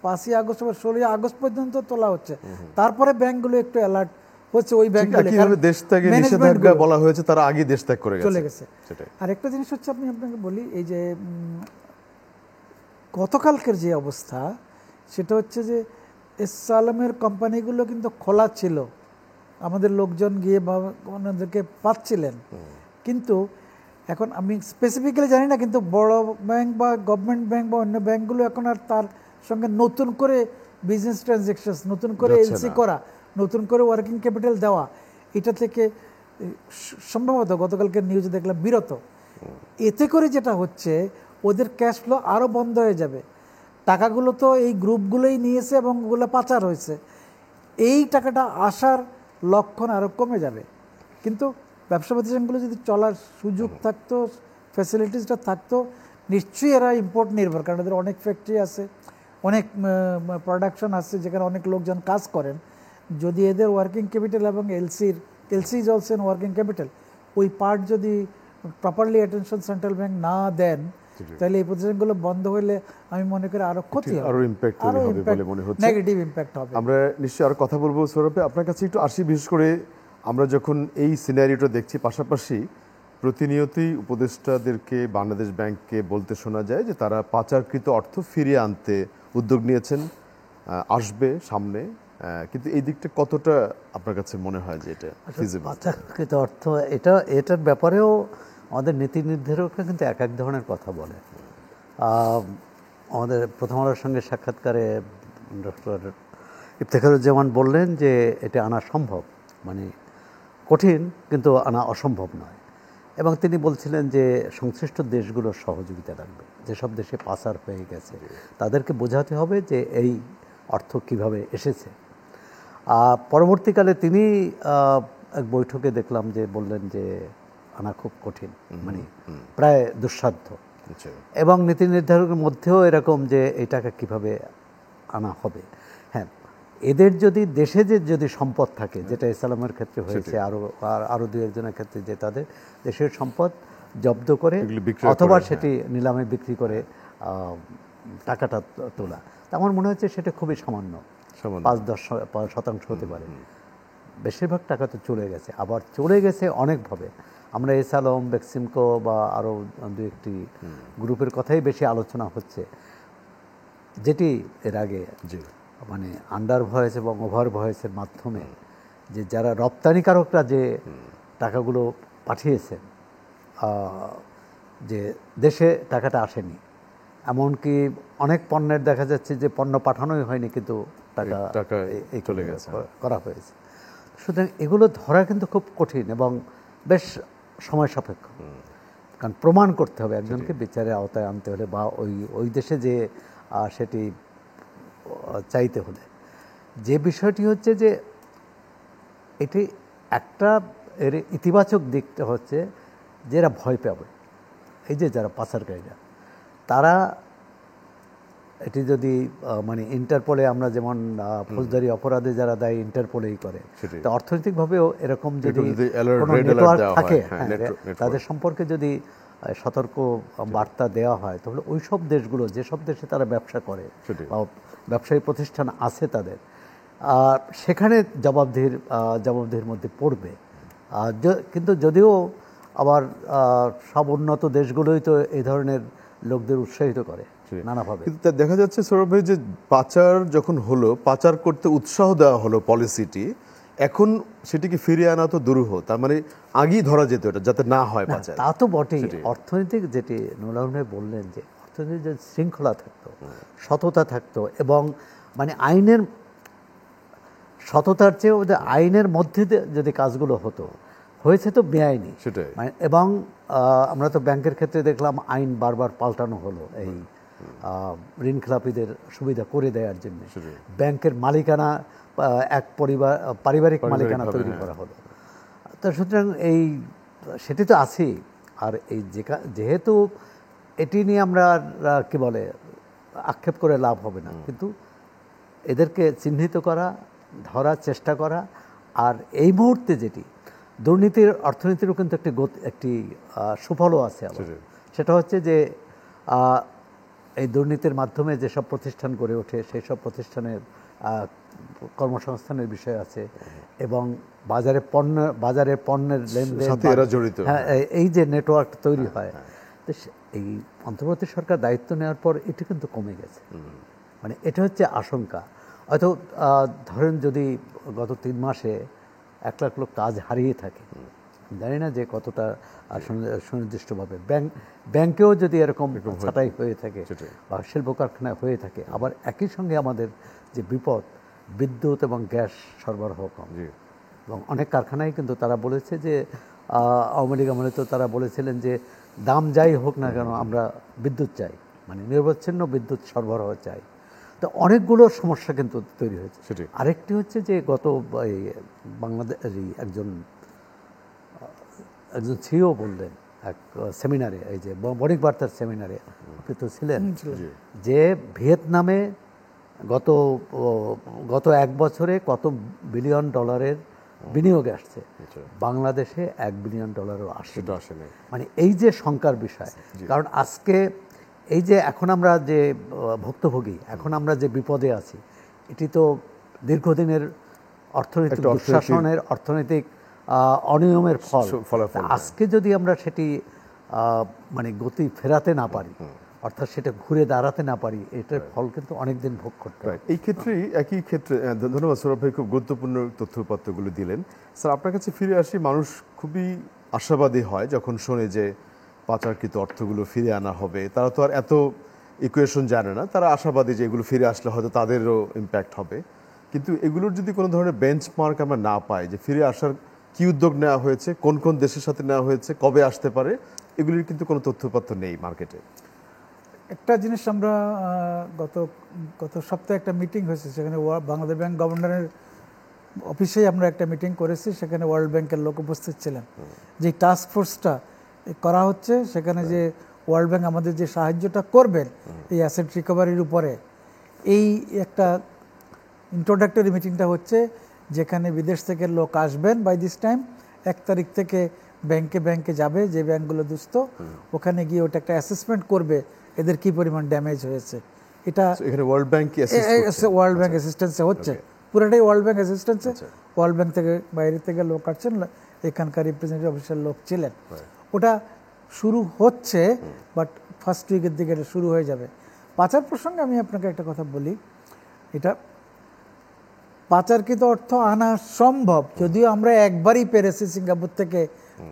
5ই আগস্ট বা 16ই আগস্ট পর্যন্ত তোলা হচ্ছে। তারপরে ব্যাংকগুলো একটু অ্যালার্ট হচ্ছে, ওই ব্যাংকগুলো কিভাবে দেশ ত্যাগে নিষেধাজ্ঞা বলা হয়েছে, তারা আগে দেশ ত্যাগ করে চলে গেছে। সেটাই। আর একটা জিনিস হচ্ছে, আপনাকে বলি, এই যে গতকালকের যে অবস্থা, সেটা হচ্ছে যে এসএলএমের কোম্পানিগুলো কিন্তু খোলা ছিল, আমাদের লোকজন গিয়ে ওনাদেরকে পাচ্ছিলেন। কিন্তু এখন আমি স্পেসিফিক্যালি জানি না, কিন্তু বড় ব্যাংক বা গভর্নমেন্ট ব্যাংক বা অন্য ব্যাংকগুলো এখন আর তার সঙ্গে নতুন করে বিজনেস ট্রানজ্যাকশনস, নতুন করে এলসি করা, নতুন করে ওয়ার্কিং ক্যাপিটাল দেওয়া, এটা থেকে সম্ভবত গতকালকে নিউজে দেখলাম বিরত। এতে করে যেটা হচ্ছে, ওদের ক্যাশ ফ্লো আরও বন্ধ হয়ে যাবে। টাকাগুলো তো এই গ্রুপগুলোই নিয়েছে এবং ওগুলো পাচার হয়েছে, এই টাকাটা আসার লক্ষণ আরও কমে যাবে। কিন্তু ব্যবসা প্রতিষ্ঠানগুলো যদি চলার সুযোগ থাকতো, ফ্যাসিলিটিসটা থাকতো, নিশ্চয়ই এরা ইম্পোর্ট নির্ভর, কারণ এদের অনেক ফ্যাক্টরি আছে, অনেক প্রোডাকশন আছে, যেখানে অনেক লোকজন কাজ করেন। যদি এদের ওয়ার্কিং ক্যাপিটাল এবং LC is also in working capital, ওই পার্ট যদি প্রপারলি অ্যাটেনশন সেন্ট্রাল ব্যাংক না দেন, তাহলে এই প্রতিষ্ঠানগুলো বন্ধ হলে আমি মনে করি আরো ক্ষতি হবে, আরো ইম্প্যাক্ট হবে বলে মনে হচ্ছে, নেগেটিভ ইম্প্যাক্ট হবে। আমরা নিশ্চয়ই আরো কথা বলবো। সৌরভে, আপনার কাছে একটু আসি, বিশেষ করে আমরা যখন এই সিনারিওটা দেখছি, পাশাপাশি প্রতিনিয়তই উপদেষ্টাদেরকে বাংলাদেশ ব্যাংককে বলতে শোনা যায় যে তারা পাচারকৃত অর্থ ফিরিয়ে আনতে উদ্যোগ নিয়েছেন, আসবে সামনে, কিন্তু এই দিকটা কতটা আপনার কাছে মনে হয় যে এটা ফিজিবল? পাচারকৃত অর্থ, এটার ব্যাপারেও আমাদের নীতি নির্ধারকরা কিন্তু এক এক ধরনের কথা বলে। আমাদের প্রথম আলোর সঙ্গে সাক্ষাৎকারে ডক্টর ইফতেখারুজ্জামান বললেন যে এটা আনা সম্ভব, মানে কঠিন কিন্তু আনা অসম্ভব নয়। এবং তিনি বলছিলেন যে সংশ্লিষ্ট দেশগুলোর সহযোগিতা লাগবে, যেসব দেশে পাচার হয়ে গেছে তাদেরকে বোঝাতে হবে যে এই অর্থ কিভাবে এসেছে। পরবর্তীকালে তিনি এক বৈঠকে দেখলাম যে বললেন যে আনা খুব কঠিন, মানে প্রায় দুঃসাধ্য। এবং নীতি নির্ধারকের মধ্যেও এরকম যে এই টাকা কীভাবে আনা হবে। হ্যাঁ, এদের যদি দেশে যদি সম্পদ থাকে, যেটা ইসলামের ক্ষেত্রে হয়েছে, আরও দু একজনের ক্ষেত্রে, যে তাদের দেশের সম্পদ জব্দ করে অথবা সেটি নিলামে বিক্রি করে টাকাটা তোলা, তা আমার মনে হচ্ছে সেটা খুবই সামান্য, 5-10% হতে পারে। বেশিরভাগ টাকা তো চলে গেছে, আবার চলে গেছে অনেকভাবে। আমরা এসএলএম, বেক্সিমকো বা আরও দু একটি গ্রুপের কথাই বেশি আলোচনা হচ্ছে, যেটি এর আগে মানে আন্ডার ভয়েস এবং ওভার ভয়েসের মাধ্যমে যে যারা রপ্তানিকারকরা যে টাকাগুলো পাঠিয়েছেন, যে দেশে টাকাটা আসেনি, এমনকি অনেক পণ্যের দেখা যাচ্ছে যে পণ্য পাঠানোই হয়নি, কিন্তু টাকা চলে গেছে, করা হয়েছে। সুতরাং এগুলো ধরা কিন্তু খুব কঠিন এবং বেশ সময় সাপেক্ষ, কারণ প্রমাণ করতে হবে একজনকে বিচারের আওতায় আনতে হলে, বা ওই দেশে যে সেটি চাইতে হলে। যে বিষয়টি হচ্ছে যে এটি একটা এর ইতিবাচক দিকটা হচ্ছে যে এরা ভয় পাবে, এই যে যারা পাচারকারীরা, তারা এটি যদি মানে ইন্টারপোলে, আমরা যেমন ফৌজদারি অপরাধে যারা দায়ী ইন্টারপোলেই করে, তো অর্থনৈতিকভাবেও এরকম যদি কোনো নেটওয়ার্ক থাকে, তাদের সম্পর্কে যদি সতর্ক বার্তা দেওয়া হয়, তাহলে ওই সব দেশগুলো, যেসব দেশে তারা ব্যবসা করে বা ব্যবসায়ী প্রতিষ্ঠান আছে তাদের, সেখানে জবাবদিহির মধ্যে পড়বে। কিন্তু যদিও আবার সব উন্নত দেশগুলোই তো এই ধরনের লোকদের উৎসাহিত করে নানাভাবে। কিন্তু দেখা যাচ্ছে সৌরভ ভাই, যে পাচার যখন হলো, পাচার করতে উৎসাহ দেওয়া হলো পলিসিটি, এখন সেটিকে ফিরিয়ে আনা তো দুরূহ, তার মানে আগেই ধরা যেত এটা যাতে না হয় না, পাচার। তা তো বটেই। অর্থনৈতিক যেটি নুরুল ভাই বললেন যে অর্থনৈতিক যে শৃঙ্খলা থাকতো, সততা থাকতো, এবং মানে আইনের সততার চেয়েও যে আইনের মধ্যে যদি কাজগুলো হতো, হয়েছে তো বেআইনি সেটাই। মানে, এবং আমরা তো ব্যাংকের ক্ষেত্রে দেখলাম আইন বারবার পাল্টানো হলো এই ঋণ খেলাপিদের সুবিধা করে দেওয়ার জন্য। ব্যাংকের মালিকানা এক পারিবারিক মালিকানা তৈরি করা হলো। তো সুতরাং সেটি তো আছেই। আর এই যেহেতু এটি নিয়ে আমরা কি বলে আক্ষেপ করে লাভ হবে না, কিন্তু এদেরকে চিহ্নিত করা, ধরার চেষ্টা করা। আর এই মুহূর্তে যেটি দুর্নীতির অর্থনীতিরও কিন্তু একটি সুফলও আছে আবার, সেটা হচ্ছে যে এই দুর্নীতির মাধ্যমে যেসব প্রতিষ্ঠান গড়ে ওঠে সেই সব প্রতিষ্ঠানের কর্মসংস্থানের বিষয় আছে, এবং বাজারে পণ্যের লেনদেন, হ্যাঁ, এই যে নেটওয়ার্ক তৈরি হয়। তো এই অন্তর্বর্তী সরকার দায়িত্ব নেওয়ার পর এটি কিন্তু কমে গেছে। মানে এটা হচ্ছে আশঙ্কা। হয়তো ধরেন যদি গত 3 মাসে 1 লাখ লোক কাজ হারিয়ে থাকে, জানি না যে কতটা সুনির্দিষ্টভাবে ব্যাংকেও যদি এরকম ছাঁটাই হয়ে থাকে বা শিল্প কারখানায় হয়ে থাকে, আবার একই সঙ্গে আমাদের যে বিপদ, বিদ্যুৎ এবং গ্যাস সরবরাহ কম, এবং অনেক কারখানায় কিন্তু তারা বলেছে যে আওয়ামী লীগ আমলে তো তারা বলেছিলেন যে দাম যাই হোক না কেন আমরা বিদ্যুৎ চাই, মানে নিরবচ্ছিন্ন বিদ্যুৎ সরবরাহ চাই। তো অনেকগুলো সমস্যা কিন্তু তৈরি হয়েছে। আরেকটি হচ্ছে যে গত বাংলাদেশ একজন সিও বললেন এক সেমিনারে, এই যে বণিক বার্তার সেমিনারে আপনি তো ছিলেন, যে ভিয়েতনামে গত 1 বছরে কত বিলিয়ন ডলারের বিনিয়োগ আসছে, বাংলাদেশে $1 বিলিয়ন আসেনি। মানে এই যে শঙ্কার বিষয়, কারণ আজকে এই যে এখন আমরা যে ভুক্তভোগী, এখন আমরা যে বিপদে আছি, এটি তো দীর্ঘদিনের অর্থনৈতিক দুঃশাসনের, অর্থনৈতিক অনিয়মের ফল। আজকে যদি আমরা সেটি মানে গতি ফেরাতে না পারি, অর্থাৎ সেটা ঘুরে দাঁড়াতে না পারি, এটার ফল কিন্তু অনেকদিন ভোগ করতে হয়। এই ক্ষেত্রেই একই ক্ষেত্রে ধন্যবাদ সৌরভ ভাই, খুব গুরুত্বপূর্ণ তথ্যপত্রগুলো দিলেন। স্যার, আপনার কাছে ফিরে আসি। মানুষ খুবই আশাবাদী হয় যখন শোনে যে পাচারকৃত অর্থগুলো ফিরে আনা হবে। তারা তো আর এত ইকুয়েশন জানে না, তারা আশাবাদী যে এগুলো ফিরে আসলে হয়তো তাদেরও ইম্প্যাক্ট হবে। কিন্তু এগুলোর যদি কোনো ধরনের বেঞ্চমার্ক আমরা না পাই, যে ফিরে আসার কী উদ্যোগ নেওয়া হয়েছে, কোন কোন দেশের সাথে নেওয়া হয়েছে, কবে আসতে পারে, এগুলির কিন্তু কোনো তথ্যপত্র নেই মার্কেটে। একটা জিনিস আমরা গত সপ্তাহে একটা মিটিং হয়েছে, সেখানে বাংলাদেশ ব্যাংক গভর্নরের অফিসেই আমরা একটা মিটিং করেছি, সেখানে ওয়ার্ল্ড ব্যাংকের লোক উপস্থিত ছিলেন। যে টাস্ক ফোর্সটা করা হচ্ছে, সেখানে যে ওয়ার্ল্ড ব্যাংক আমাদের যে সাহায্যটা করবেন এই অ্যাসেট রিকভারির উপরে, এই একটা ইন্ট্রোডাক্টরি মিটিংটা হচ্ছে, যেখানে বিদেশ থেকে লোক আসবেন বাই দিস টাইম। 1 তারিখ থেকে ব্যাংকে যাবে, যে ব্যাংকগুলো দুস্থ, ওখানে গিয়ে ওটা একটা অ্যাসেসমেন্ট করবে এদের কি পরিমাণ ড্যামেজ হয়েছে। এটা এখানে ওয়ার্ল্ড ব্যাংক অ্যাসিস্ট্যান্সে হচ্ছে, পুরোটাই ওয়ার্ল্ড ব্যাংক অ্যাসিস্ট্যান্সে। ওয়ার্ল্ড ব্যাংক থেকে বাইরে থেকে লোক আসছেন, এখানকার রিপ্রেজেন্টেটিভ অফিসের লোক ছিলেন। ওটা শুরু হচ্ছে, বাট ফার্স্ট উইকের দিকে এটা শুরু হয়ে যাবে। পাচার প্রসঙ্গে আমি আপনাকে একটা কথা বলি, এটা পাচারকৃত অর্থ আনা সম্ভব, যদিও আমরা একবারই পেরেছি সিঙ্গাপুর থেকে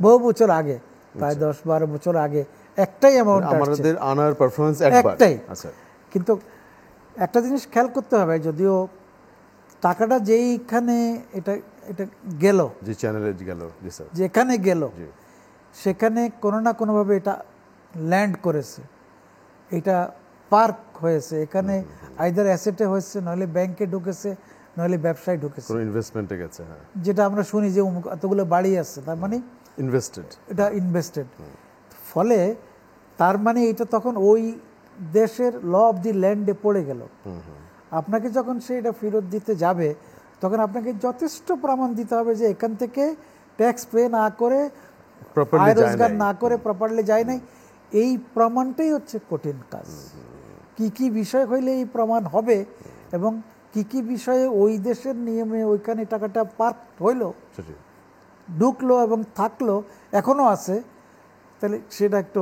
বহু বছর আগে, প্রায় 10-12 বছর আগে একটাই অ্যামাউন্ট আমাদের আনার পারফরম্যান্স একটাই। কিন্তু একটা জিনিস খেয়াল করতে হবে, যদিও টাকাটা যেইখানে এটা গেল, যে চ্যানেলে গেল, যেখানে গেল, সেখানে কোনো না কোনোভাবে এটা ল্যান্ড করেছে, এটা পার্ক হয়েছে, এখানে আইদার অ্যাসেটে হয়েছে, নইলে ব্যাংকে ঢুকেছে, নইলে ব্যবসায় ঢুকেছে, ইনভেস্টমেন্টে গেছে। যেটা আমরা শুনি যে এতগুলো বাড়ি আছে, তার মানে এটা ইনভেস্টেড। ফলে তার মানে এটা তখন ওই দেশের ল অফ দি ল্যান্ডে পড়ে গেল। আপনাকে যখন সে এটা ফেরত দিতে যাবে, তখন আপনাকে যথেষ্ট প্রমাণ দিতে হবে যে এখান থেকে ট্যাক্স পে না করে, আয় রোজগার না করে, প্রপারলি যায় নাই। এই প্রমাণটাই হচ্ছে কঠিন কাজ। কি কি বিষয় হইলে এই প্রমাণ হবে, এবং কি কি বিষয়ে ওই দেশের নিয়মে ওইখানে টাকাটা পার্ক হইল, ঢুকলো এবং থাকলো, এখনো আছে, তাহলে সেটা একটু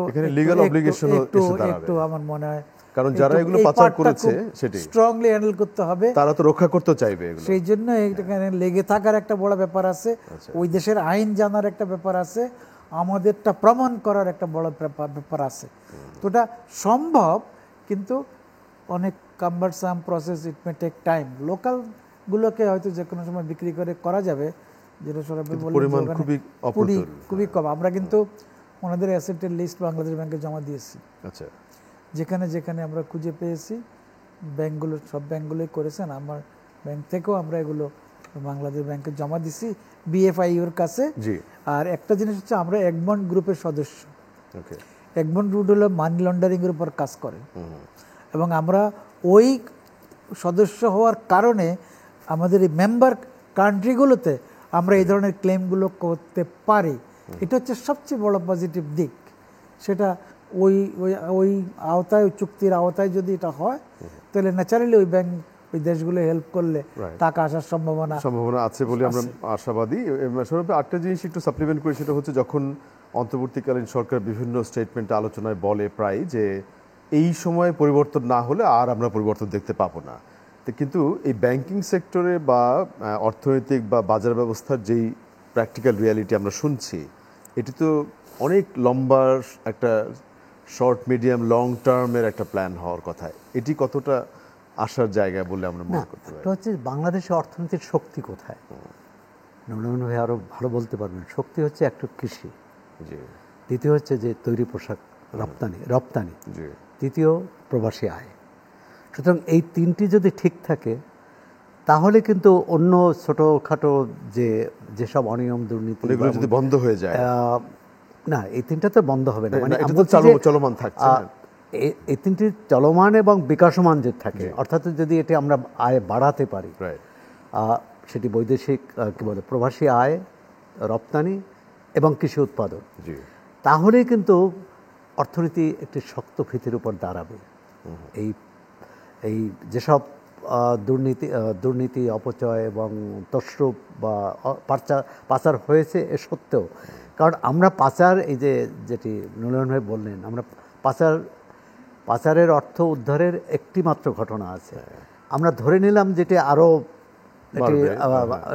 আমার মনে হয় কারণ যারা এগুলো পাচার করেছে সেটাই স্ট্রংলি হ্যান্ডেল করতে হবে। তারা তো রক্ষা করতে চাইবে এগুলো। সেই জন্য এখানে লেগে থাকার একটা বড় ব্যাপার আছে, ওই দেশের আইন জানার একটা ব্যাপার আছে, আমাদেরটা প্রমাণ করার একটা বড় ব্যাপার আছে। তো ওটা সম্ভব, কিন্তু অনেক কাম্বারসাম প্রসেস, ইট মে টেক টাইম। লোকালগুলোকে হয়তো যে কোনো সময় বিক্রি করে করা যাবে, যেটা সরাব পরিমাণ খুবই কম। আমরা কিন্তু ওনাদের অ্যাসেটের লিস্ট বাংলাদেশ ব্যাংকে জমা দিয়েছি। আচ্ছা, যেখানে যেখানে আমরা খুঁজে পেয়েছি, ব্যাংকগুলো সব ব্যাংকগুলোই করেছেন, আমার ব্যাংক থেকেও আমরা এগুলো বাংলাদেশ ব্যাংকে জমা দিছি বিএফআইউর কাছে। আর একটা জিনিস হচ্ছে, আমরা এগমন্ট গ্রুপের সদস্য। এগমন্ট গ্রুপ হলো মানি লন্ডারিং এর উপর কাজ করে, এবং আমরা ওই সদস্য হওয়ার কারণে আমাদের এই মেম্বার কান্ট্রিগুলোতে আমরা এই ধরনের ক্লেমগুলো করতে পারি। এটা হচ্ছে সবচেয়ে বড় পজিটিভ দিক। সেটা ওই ওই ওই আওতায়, ওই চুক্তির আওতায় যদি এটা হয়, তাহলে ন্যাচারালি ওই ব্যাংক ওই দেশগুলো হেল্প করলে টাকা আসার সম্ভাবনা আছে বলে আমরা আশাবাদী। আরেকটা জিনিস একটু সাপ্লিমেন্ট করি, সেটা হচ্ছে যখন অন্তর্বর্তীকালীন সরকার বিভিন্ন স্টেটমেন্টে আলোচনায় বলে প্রায় যে এই সময় পরিবর্তন না হলে আর আমরা পরিবর্তন দেখতে পাবো না, কিন্তু এই ব্যাংকিং সেক্টরে বা অর্থনৈতিক বা বাজার ব্যবস্থার যেই প্র্যাকটিক্যাল রিয়ালিটি আমরা শুনছি, এটি তো অনেক লম্বা একটা শর্ট মিডিয়াম লং টার্মের একটা প্ল্যান হওয়ার কথা। এটি কতটা আসার জায়গা বলে আমরা মনে করতে পারি? এটা হচ্ছে বাংলাদেশের অর্থনীতির শক্তি কোথায়, নূর ভাই আরো ভালো বলতে পারবেন। শক্তি হচ্ছে একটা কৃষি, দ্বিতীয় হচ্ছে যে তৈরি পোশাক রপ্তানি, তৃতীয় প্রবাসী আয়। সুতরাং এই তিনটি যদি ঠিক থাকে, তাহলে কিন্তু অন্য ছোটোখাটো যেসব অনিয়ম দুর্নীতি যদি বন্ধ হয়ে যায়, না, এই তিনটা তো বন্ধ হবে না, মানে চলমান থাকছে, এই তিনটি চলমান এবং বিকাশমান যে থাকে, অর্থাৎ যদি এটি আমরা আয় বাড়াতে পারি, সেটি বৈদেশিক কি বলে প্রবাসী আয়, রপ্তানি এবং কৃষি উৎপাদন, তাহলেই কিন্তু অর্থনীতি একটি শক্ত ভিত্তির উপর দাঁড়াবে। এই যেসব দুর্নীতি অপচয় এবং তছরূপ বা পাচার হয়েছে এ সত্ত্বেও, কারণ আমরা পাচার, এই যেটি নুরুল ভাই বললেন, আমরা পাচারের অর্থ উদ্ধারের একটি মাত্র ঘটনা আছে। আমরা ধরে নিলাম যেটি আরো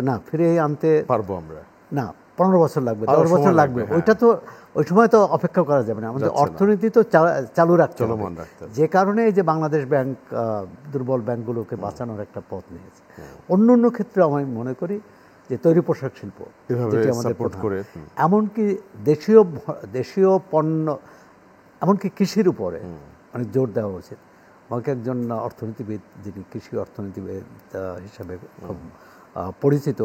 না ফিরিয়ে আনতে পারবো আমরা, না 15 বছর লাগবে, 10 বছর লাগবে, ওইটা তো ওই সময় তো অপেক্ষা করা যাবে না। আমাদের অর্থনীতি তো চালু রাখতে হবে, যে কারণে এই যে বাংলাদেশ ব্যাংক দুর্বল ব্যাংকগুলোকে বাঁচানোর একটা পথ নিয়েছে। অন্য ক্ষেত্রে আমি মনে করি যে তৈরি পোশাক শিল্প, যেটি আমাদের এমনকি দেশীয় পণ্য, এমনকি কৃষির উপরে অনেক জোর দেওয়া উচিত। আমাকে একজন অর্থনীতিবিদ, যিনি কৃষি অর্থনীতিবিদ হিসাবে খুব পরিচিত,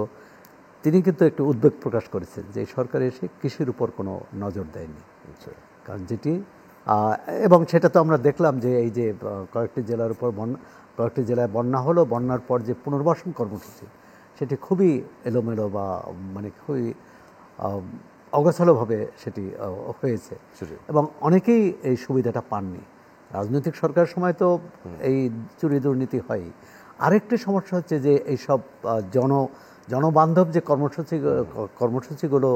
তিনি কিন্তু একটু উদ্বেগ প্রকাশ করেছেন যে সরকার এসে কৃষির উপর কোনো নজর দেয়নি। কারণ যেটি, এবং সেটা তো আমরা দেখলাম যে এই যে কয়েকটি জেলায় বন্যা হলো, বন্যার পর যে পুনর্বাসন কর্মসূচি, সেটি খুবই এলোমেলো বা মানে খুবই অগোছালোভাবে সেটি হয়েছে, এবং অনেকেই এই সুবিধাটা পাননি। রাজনৈতিক সরকারের সময় তো এই চুরি দুর্নীতি হয়ই। আরেকটি সমস্যা হচ্ছে যে এইসব জনবান্ধব যে কর্মসূচিগুলো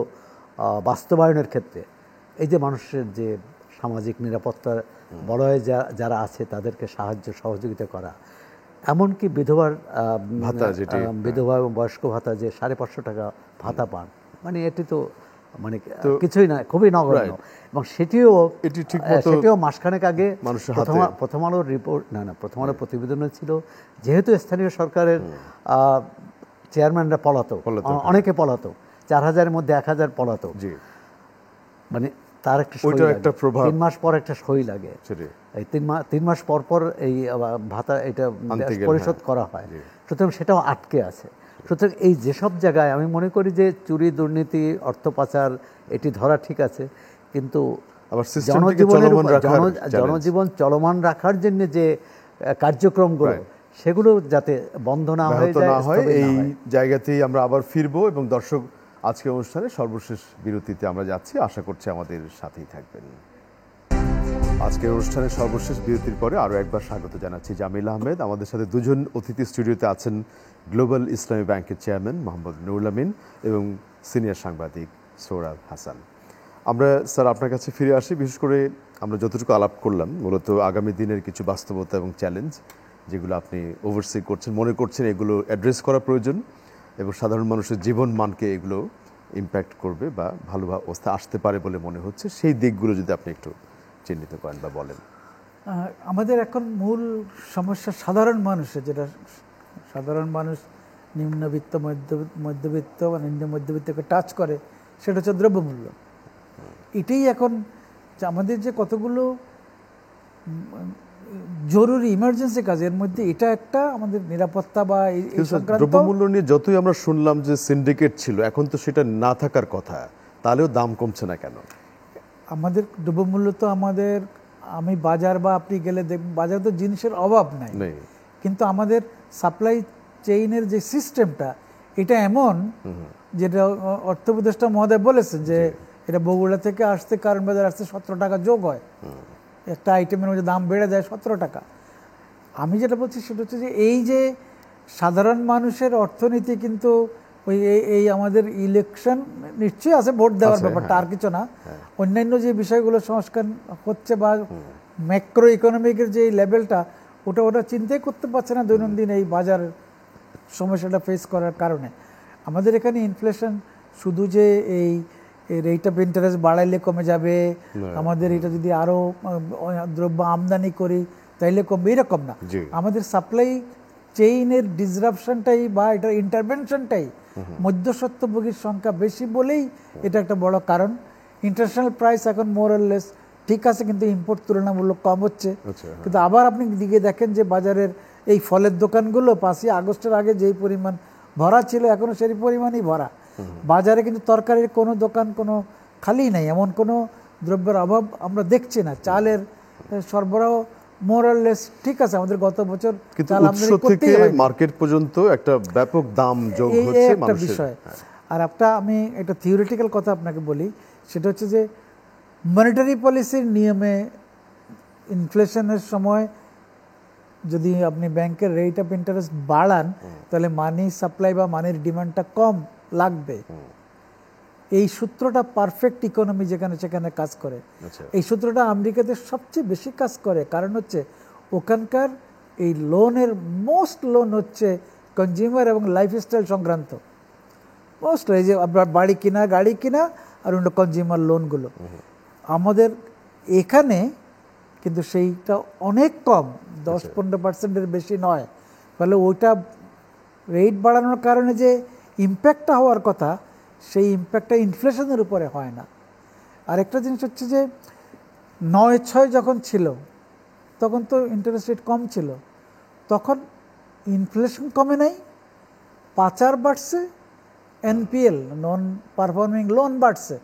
বাস্তবায়নের ক্ষেত্রে, এই যে মানুষের যে সামাজিক নিরাপত্তার বলয়ে যারা আছে তাদেরকে সহযোগিতা করা, এমনকি বিধবা এবং বয়স্ক ভাতা যে 550 টাকা ভাতা পান, মানে এটি তো মানে কিছুই না, খুবই নগণ্য। এবং সেটিও মাসখানেক আগে প্রথম আলোর রিপোর্ট, প্রথম আলোর প্রতিবেদনে ছিল, যেহেতু স্থানীয় সরকারের চেয়ারম্যানরা পলাতক, অনেকে পলাতক, 4000-এর মধ্যে 1000 পলাতক, মানে তার একটা প্রভাব, 3 মাস পর একটা সই লাগে, এই 3 মাস পর এই ভাতা এটা পরিশোধ করা হয়, সুতরাং সেটাও আটকে আছে। সুতরাং এই যেসব জায়গায় আমি মনে করি যে চুরি দুর্নীতি অর্থ পাচার এটি ধরা ঠিক আছে, কিন্তু জনজীবন চলমান রাখার জন্য যে কার্যক্রমগুলো, সেগুলো যাতে বন্ধ না হয়ে যায়, এই জায়গাতেই আমরা আবার ফিরবো। এবং দর্শক, আজকের অনুষ্ঠানে সর্বশেষ বিরতিতে আমরা যাচ্ছি, আশা করছি আমাদের সাথেই থাকবেন। আজকের অনুষ্ঠানের সর্বশেষ বিরতির পরে আরও একবার স্বাগত জানাচ্ছি জামিল আহমেদ। আমাদের সাথে দুজন অতিথি স্টুডিওতে আছেন, গ্লোবাল ইসলামী ব্যাংকের চেয়ারম্যান মোহাম্মদ নুরুল আমিন এবং সিনিয়র সাংবাদিক সোহরাব হাসান। আমরা স্যার আপনার কাছে ফিরে আসি। বিশেষ করে আমরা যতটুকু আলাপ করলাম মূলত আগামী দিনের কিছু বাস্তবতা এবং চ্যালেঞ্জ যেগুলো আপনি ওভারসি করছেন, মনে করছেন এগুলো অ্যাড্রেস করা প্রয়োজন এবং সাধারণ মানুষের জীবন মানকে এগুলো ইম্প্যাক্ট করবে বা ভালো অবস্থা আসতে পারে বলে মনে হচ্ছে, সেই দিকগুলো যদি আপনি একটু চিহ্নিত করেন বা বলেন। আমাদের এখন মূল সমস্যা সাধারণ মানুষের, যেটা সাধারণ মানুষ নিম্নবিত্ত মধ্যবিত্ত বা নিম্ন মধ্যবিত্তকে টাচ করে, সেটা হচ্ছে দ্রব্যমূল্য। এটাই এখন আমাদের যে কতগুলো জরুরি ইমার্জেন্সি কাজের মধ্যে এটা একটা আমাদের নিরাপত্তা বা এই সংক্রান্ত। দ্রব্যমূল্য নিয়ে যতই আমরা শুনলাম যে সিন্ডিকেট ছিল, এখন তো সেটা না থাকার কথা, তাহলেও দাম কমছে না কেন? আমাদের দ্রব্যমূল্য তো আমাদের, আমি বাজার বা আপনি গেলে দেখবেন বাজারে তো জিনিসের অভাব নাই, কিন্তু আমাদের সাপ্লাই চেইনের যে সিস্টেমটা এটা এমন, যেটা অর্থ উপদেষ্টা মহোদয় বলেছেন যে এটা বগুড়া থেকে আসতে কারণ বাজার আসতে 17 টাকা যোগ হয়, একটা আইটেমের মধ্যে দাম বেড়ে যায় 17 টাকা। আমি যেটা বলছি সেটা হচ্ছে যে এই যে সাধারণ মানুষের অর্থনীতি কিন্তু ওই এই আমাদের ইলেকশন নিশ্চয়ই আছে, ভোট দেওয়ার ব্যাপারটা আর কিছু না, অন্যান্য যে বিষয়গুলো সংস্কার হচ্ছে বা ম্যাক্রো ইকোনমিকের যে লেভেলটা ওটা চিন্তাই করতে পারছে না দৈনন্দিন এই বাজার সমস্যাটা ফেস করার কারণে। আমাদের এখানে ইনফ্লেশন শুধু যে এই রেট অফ ইন্টারেস্ট বাড়াইলে কমে যাবে, আমাদের এটা যদি আরও দ্রব্য আমদানি করি তাইলে কমবে, এরকম না। আমাদের সাপ্লাই চেইনের ডিসরাপশনটাই বা এটার ইন্টারভেনশনটাই মধ্যস্বত্বভোগীর সংখ্যা বেশি বলেই এটা একটা বড় কারণ। ইন্টারন্যাশনাল প্রাইস এখন মোরাললেস ঠিক আছে, কিন্তু ইম্পোর্ট তুলনামূলক কম হচ্ছে। কিন্তু আবার আপনি দিকে দেখেন যে বাজারের এই ফলের দোকানগুলো 5ই আগস্টের আগে যেই পরিমাণ ভরা ছিল এখনও সেই পরিমাণই ভরা। বাজারে কিন্তু তরকারির কোনো দোকান কোনো খালি নাই, এমন কোনো দ্রব্যের অভাব আমরা দেখছি না। চালের সরবরাহ মোরাললেস ঠিক আছে, আমাদের গত বছর চাল আমদানি করতে মার্কেট পর্যন্ত একটা ব্যাপক দাম যোগ হচ্ছে একটা বিষয়। আর একটা আমি একটা থিওরিটিক্যাল কথা আপনাকে বলি, সেটা হচ্ছে যে মনিটারি পলিসির নিয়মে ইনফ্লেশনের সময় যদি আপনি ব্যাংকের রেট অফ ইন্টারেস্ট বাড়ান তাহলে মানি সাপ্লাই বা মানির ডিমান্ডটা কম লাগবে। এই সূত্রটা পারফেক্ট ইকোনমি যেখানে সেখানে কাজ করে। এই সূত্রটা আমেরিকাতে সবচেয়ে বেশি কাজ করে, কারণ হচ্ছে ওখানকার এই লোনের মোস্ট লোন হচ্ছে কনজিউমার এবং লাইফস্টাইল সংক্রান্ত। মোস্ট এই যে আপনার বাড়ি কিনা, গাড়ি কিনা আর অন্য কনজিউমার লোনগুলো। আমাদের এখানে কিন্তু সেইটা অনেক কম, 10-15% বেশি নয়। ফলে ওইটা রেট বাড়ানোর কারণে যে ইম্প্যাক্টটা হওয়ার কথা সেই ইম্প্যাক্টটা ইনফ্লেশনের উপরে হয় না। আরেকটা জিনিস হচ্ছে যে 9-6 যখন ছিল তখন তো ইন্টারেস্ট রেট কম ছিল, তখন ইনফ্লেশন কমে নাই, পাচার বাড়ছে, এনপিএল নন পারফর্মিং লোন বাড়ছে।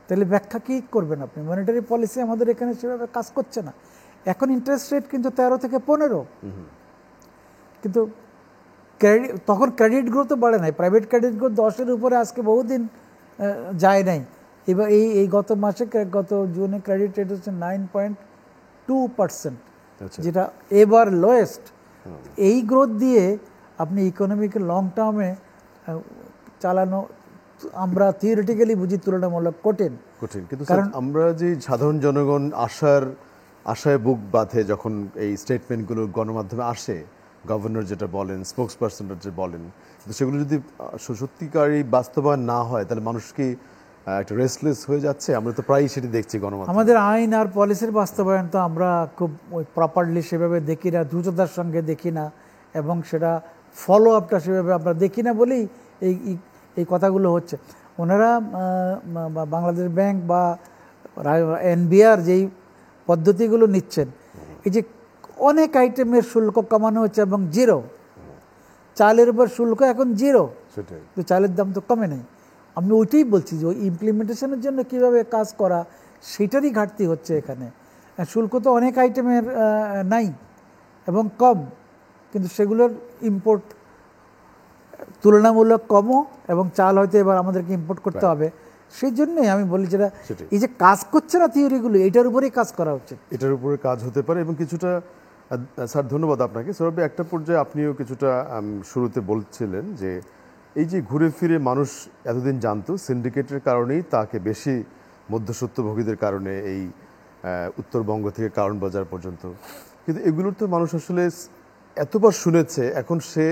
তাহলে ব্যাখ্যা কী করবেন আপনি? মনিটারি পলিসি আমাদের এখানে সেভাবে কাজ করছে না। এখন ইন্টারেস্ট রেট কিন্তু 13 থেকে 15, কিন্তু তখন ক্রেডিট গ্রোথও বাড়ে নাই। প্রাইভেট ক্রেডিট গ্রোথ 10-এর উপরে আজকে বহুদিন যায় নাই। এবার এই গত মাসে গত জুনে ক্রেডিট রেট হচ্ছে 9.2%, যেটা এবার লোয়েস্ট। এই গ্রোথ দিয়ে আপনি ইকোনমিকে লং টার্মে চালানো আমরা থিওরিটিক্যালি বুঝি তুলনামূলক কঠিন। কিন্তু কারণ আমরা যে সাধারণ জনগণ আশায় বুক বাঁধে যখন এই স্টেটমেন্টগুলো গণমাধ্যমে আসে, গভর্নর যেটা বলেন, স্পোক্স পার্সনরা যেটা বলেন, কিন্তু সেগুলো যদি সত্যিকারই বাস্তবায়ন না হয় তাহলে মানুষ কি একটা রেস্টলেস হয়ে যাচ্ছে? আমরা তো প্রায়ই সেটি দেখছি গণমাধ্যমে। আমাদের আইন আর পলিসির বাস্তবায়ন তো আমরা খুব প্রপারলি সেভাবে দেখি না, দ্রুততার সঙ্গে দেখি না, এবং সেটা ফলো আপটা সেভাবে আমরা দেখি না বলেই এই কথাগুলো হচ্ছে। ওনারা বাংলাদেশ ব্যাংক বা এনবিআর যেই পদ্ধতিগুলো নিচ্ছেন, এই যে অনেক আইটেমের শুল্ক কমানো হচ্ছে এবং জিরো, চালের উপর শুল্ক এখন জিরো, তো চালের দাম তো কমে নেই। আমি ওইটাই বলছি যে ওই ইমপ্লিমেন্টেশনের জন্য কীভাবে কাজ করা সেটারই ঘাটতি হচ্ছে এখানে। শুল্ক তো অনেক আইটেমের নাই এবং কম, কিন্তু সেগুলোর ইম্পোর্ট তুলনামূলক কমও, এবং চাল হয়তো এবার আমাদেরকে ইম্পোর্ট করতে হবে। সেই জন্যই আমি বলি যেটা এই যে কাজ করছে না থিওরিগুলো, এটার উপরেই কাজ করা উচিত, এটার উপরে কাজ হতে পারে। এবং কিছুটা স্যার ধন্যবাদ আপনাকে। সৌরভ, একটা পর্যায়ে আপনিও কিছুটা শুরুতে বলছিলেন যে এই যে ঘুরে ফিরে মানুষ এতদিন জানতো সিন্ডিকেটের কারণেই তাকে বেশি মধ্যস্বত্বভোগীদের কারণে এই উত্তরবঙ্গ থেকে কারণ বাজার পর্যন্ত, কিন্তু এগুলোর তো মানুষ আসলে এতবার শুনেছে, এখন সে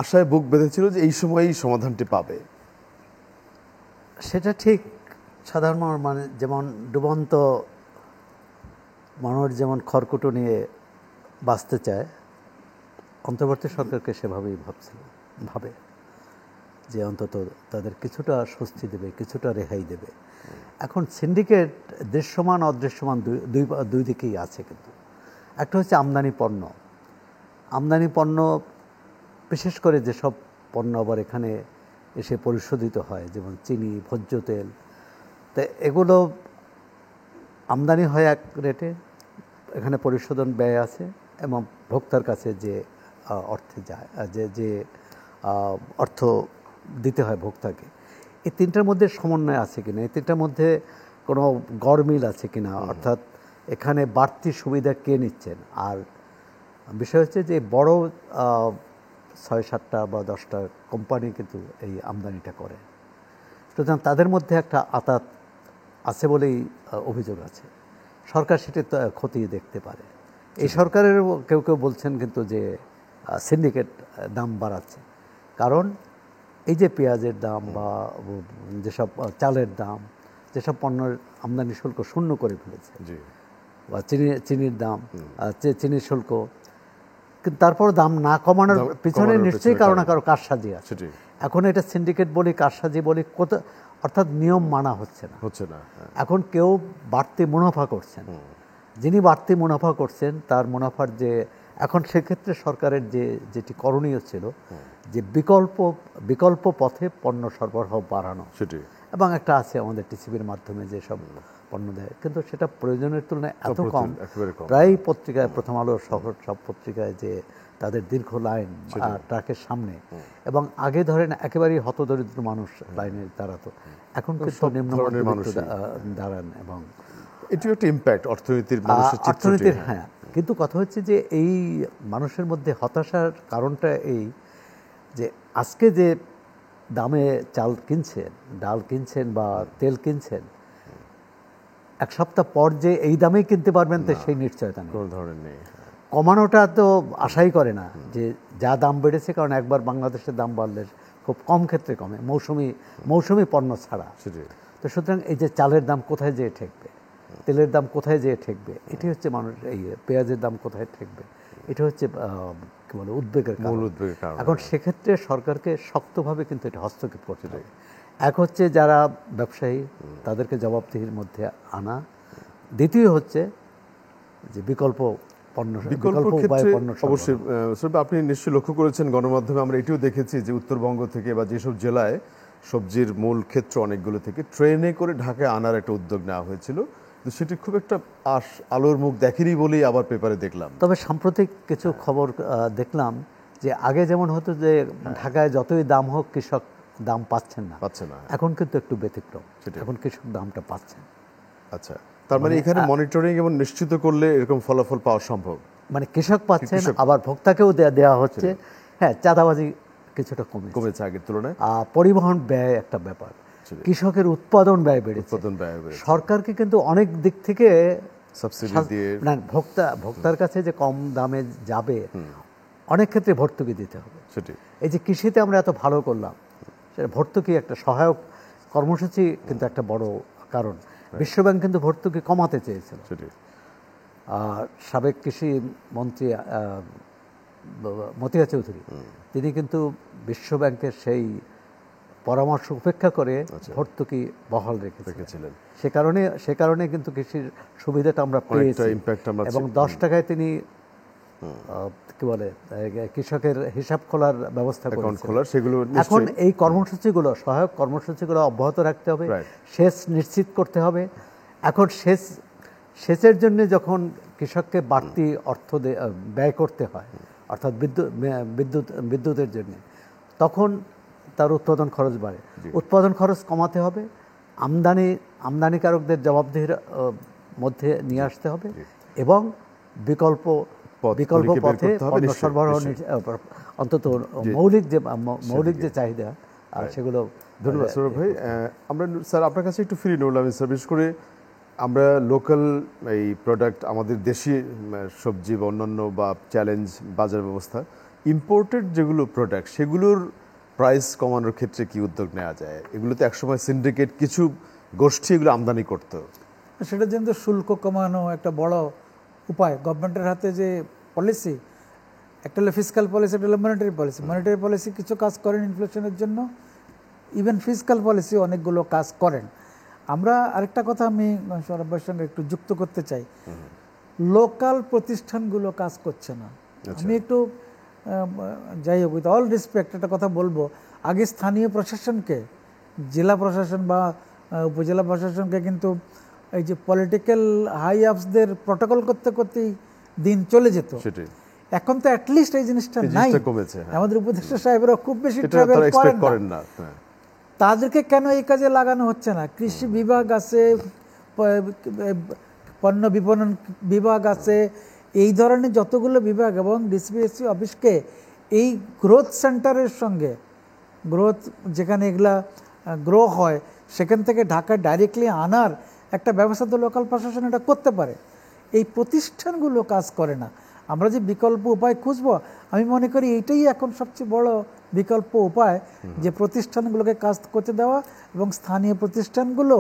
আশায় বুক বেঁধেছিল যে এই সময়ই সমাধানটি পাবে। সেটা ঠিক। সাধারণ মানুষ মানে যেমন ডুবন্ত মানুষ যেমন খড়কুটো নিয়ে বাঁচতে চায়, অন্তর্বর্তী সরকারকে সেভাবেই ভাবে যে অন্তত তাদের কিছুটা স্বস্তি দেবে, কিছুটা রেহাই দেবে। এখন সিন্ডিকেট দৃশ্যমান অদৃশ্যমান দুই দিকেই আছে। কিন্তু একটা হচ্ছে আমদানি পণ্য, বিশেষ করে যেসব পণ্য আবার এখানে এসে পরিশোধিত হয়, যেমন চিনি, ভোজ্য তেল, তো এগুলো আমদানি হয় এক রেটে, এখানে পরিশোধন ব্যয় আছে, এবং ভোক্তার কাছে যে অর্থে যায়, যে অর্থ দিতে হয় ভোক্তাকে, এই তিনটার মধ্যে সমন্বয় আছে কিনা, এই তিনটার মধ্যে কোনো গড়মিল আছে কিনা, অর্থাৎ এখানে বাড়তি সুবিধা কে নিচ্ছেন। আর বিষয় হচ্ছে যে বড় 6-7টা বা 10টা কোম্পানি কিন্তু এই আমদানিটা করে, সুতরাং তাদের মধ্যে একটা আঁতাত আছে বলেই অভিযোগ আছে। সরকার সেটা খতিয়ে দেখতে পারে। এই সরকারের কেউ কেউ বলছেন কিন্তু যে সিন্ডিকেট দাম বাড়াচ্ছে, কারণ এই যে পেঁয়াজের দাম বা যেসব চালের দাম, যেসব পণ্যের আমদানি শুল্ক শূন্য করে ফেলেছে, বা চিনির দাম, চিনির শুল্ক, কিন্তু তারপর দাম না কমানোর পিছনে নিশ্চয়ই কারো না কারো কারসাজি আছে। এখন এটা সিন্ডিকেট বলি, কারসাজি বলি, অর্থাৎ নিয়ম মানা হচ্ছে না। এখন কেউ বাড়তি মুনাফা করছেন, যিনি বাড়তি মুনাফা করছেন তার মুনাফার যে, এখন সেক্ষেত্রে সরকারের যেটি করণীয় ছিল যে বিকল্প পথে পণ্য সরবরাহ বাড়ানো, এবং একটা আছে আমাদের টিসিবির মাধ্যমে যেসব পণ্য দেয়, কিন্তু সেটা প্রয়োজনের তুলনায় এত কম। প্রায় পত্রিকায়, প্রথম আলো সহ সব পত্রিকায়, যে তাদের দীর্ঘ লাইন ট্রাকের সামনে, এবং আগে ধরেন একেবারেই হতদরিদ্র মানুষ লাইনে দাঁড়াতো, এখন কিন্তু নিম্নবর্ণের মানুষ দাঁড়ান, এবং এটিও একটা ইম্প্যাক্ট অর্থনীতির, হ্যাঁ। কিন্তু কথা হচ্ছে যে এই মানুষের মধ্যে হতাশার কারণটা এই যে আজকে যে দামে চাল কিনছেন, ডাল কিনছেন বা তেল কিনছেন, এক সপ্তাহ পর যে এই দামেই কিনতে পারবেন তো সেই নিশ্চয়তা নেই। কমানোটা তো আশাই করে না, যে যা দাম বেড়েছে, কারণ একবার বাংলাদেশের দাম বাড়লে খুব কম ক্ষেত্রে কমে, মৌসুমি পণ্য ছাড়া। তো সুতরাং এই যে চালের দাম কোথায় যেয়ে ঠেকবে, তেলের দাম কোথায় যেয়ে ঠেকবে, এটি হচ্ছে মানুষ, এই পেঁয়াজের দাম কোথায় ঠেকবে, এটা হচ্ছে কি বলে উদ্বেগের কারণ। এখন সেক্ষেত্রে সরকারকে শক্তভাবে কিন্তু এটা হস্তক্ষেপ করতে হবে। এক হচ্ছে যারা ব্যবসায়ী, তাদেরকে জবাবদিহির মধ্যে আনা। দ্বিতীয় হচ্ছে যে বিকল্প অবশ্যই আপনি নিশ্চয়ই লক্ষ্য করেছেন গণমাধ্যমে, আমরা এটিও দেখেছি যে উত্তরবঙ্গ থেকে বা যেসব জেলায় সবজির মূল ক্ষেত্র অনেকগুলো থেকে ট্রেনে করে ঢাকায় আনার একটা উদ্যোগ নেওয়া হয়েছিল, সেটি খুব একটা আলোর মুখ দেখেনি বলেই আবার পেপারে দেখলাম। তবে সাম্প্রতিক কিছু খবর দেখলাম যে আগে যেমন হতো যে ঢাকায় যতই দাম হোক কৃষক দাম পাচ্ছেন না, এখন কিন্তু একটু ব্যতিক্রম, এখন কৃষক দামটা পাচ্ছেন। আচ্ছা, তার মানে এখানে মনিটরিং এবং নিশ্চিত করলে এরকম ফলাফল পাওয়া সম্ভব, মানে কৃষক পাচ্ছেন, আবার ভোক্তাকেও দেওয়া হচ্ছে। হ্যাঁ, চাঁদাবাজি কিছুটা কমেছে আগের তুলনায়। পরিবহন ব্যয় একটা ব্যাপার, কৃষকের উৎপাদন ব্যয় বেড়েছে। সরকারকে কিন্তু অনেক দিক থেকে সাবসিডি দিয়ে, ভোক্তার কাছে যে কম দামে যাবে, অনেক ক্ষেত্রে ভর্তুকি দিতে হবে। এই যে কৃষিতে আমরা এত ভালো করলাম, সেটা ভর্তুকি একটা সহায়ক কর্মসূচি কিন্তু একটা বড় কারণ। বিশ্বব্যাংক কিন্তু ভর্তুকি কমাতে চেয়েছিল। সাবেক কৃষি মন্ত্রী মতিয়া চৌধুরী, তিনি কিন্তু বিশ্বব্যাংকের সেই পরামর্শ উপেক্ষা করে ভর্তুকি বহাল রেখেছিলেন। সে কারণে কিন্তু কৃষির সুবিধাটা আমরা পেয়েছি, এবং 10 টাকায় তিনি কি বলে কৃষকের হিসাব খোলার ব্যবস্থা করেছেন। এখন এই কর্মসূচিগুলো, সহায়ক কর্মসূচিগুলো অব্যাহত রাখতে হবে, সেচ নিশ্চিত করতে হবে। এখন সেচের জন্য যখন কৃষককে বাড়তি অর্থ ব্যয় করতে হয়, অর্থাৎ বিদ্যুতের জন্য, তখন তার উৎপাদন খরচ বাড়ে। উৎপাদন খরচ কমাতে হবে, আমদানিকারকদের জবাবদিহির মধ্যে নিয়ে আসতে হবে, এবং বিকল্প পথে পণ্য সরবরাহ, অন্তত মৌলিক যে চাহিদা সেগুলো। ধন্যবাদ সৌরভ ভাই। আমরা স্যার আপনার কাছে একটু ফিরে নিলাম স্যার, বিশেষ করে আমরা লোকাল এই প্রোডাক্ট আমাদের দেশি সবজি বা অন্যান্য বা চ্যালেঞ্জ বাজার ব্যবস্থা, ইম্পোর্টেড যেগুলো প্রোডাক্ট সেগুলোর প্রাইস কমানোর ক্ষেত্রে কি উদ্যোগ নেওয়া যায়? এগুলো তো একসময় সিন্ডিকেট কিছু গোষ্ঠী এগুলো আমদানি করতো। সেটার জন্য শুল্ক কমানো একটা বড় উপায়। গভর্নমেন্টের হাতে যে পলিসি, একটা হলো ফিসকাল পলিসি, একটা হলো মনিটারি পলিসি। মনিটারি পলিসি কিছু কাজ করেন ইনফ্লেশনের জন্য, ইভেন ফিসকাল পলিসি অনেকগুলো কাজ করেন। আমরা আরেকটা কথা আমি সৌরভের সঙ্গে একটু যুক্ত করতে চাই, লোকাল প্রতিষ্ঠানগুলো কাজ করছে না। আমি একটু যাই হোক, উইথ অল রেসপেক্ট একটা কথা বলবো, আগে স্থানীয় প্রশাসনকে, জেলা প্রশাসন বা উপজেলা প্রশাসনকে কিন্তু এই যে পলিটিক্যাল হাই আপসদের প্রটোকল করতে করতেই দিন চলে যেত। এখন তো অ্যাটলিস্ট এই জিনিসটা নাই। আমাদের উপদেষ্টা সাহেবরা খুব বেশি ট্রাভেল করেন না, তাদেরকে কেন এই কাজে লাগানো হচ্ছে না? কৃষি বিভাগ আছে, পণ্য বিপণন বিভাগ আছে, এই ধরনের যতগুলো বিভাগ, এবং ডিসিপিএসসি অফিসকে এই গ্রোথ সেন্টারের সঙ্গে, গ্রোথ যেখানে এগুলা গ্রো হয় সেখান থেকে ঢাকায় ডাইরেক্টলি আনার একটা ব্যবস্থা তো লোকাল প্রশাসন এটা করতে পারে। এই প্রতিষ্ঠানগুলো কাজ করে না। আমরা যে বিকল্প উপায় খুঁজবো, আমি মনে করি এইটাই এখন সবচেয়ে বড় বিকল্প উপায়, যে প্রতিষ্ঠানগুলোকে কাজ করতে দেওয়া এবং স্থানীয় প্রতিষ্ঠানগুলো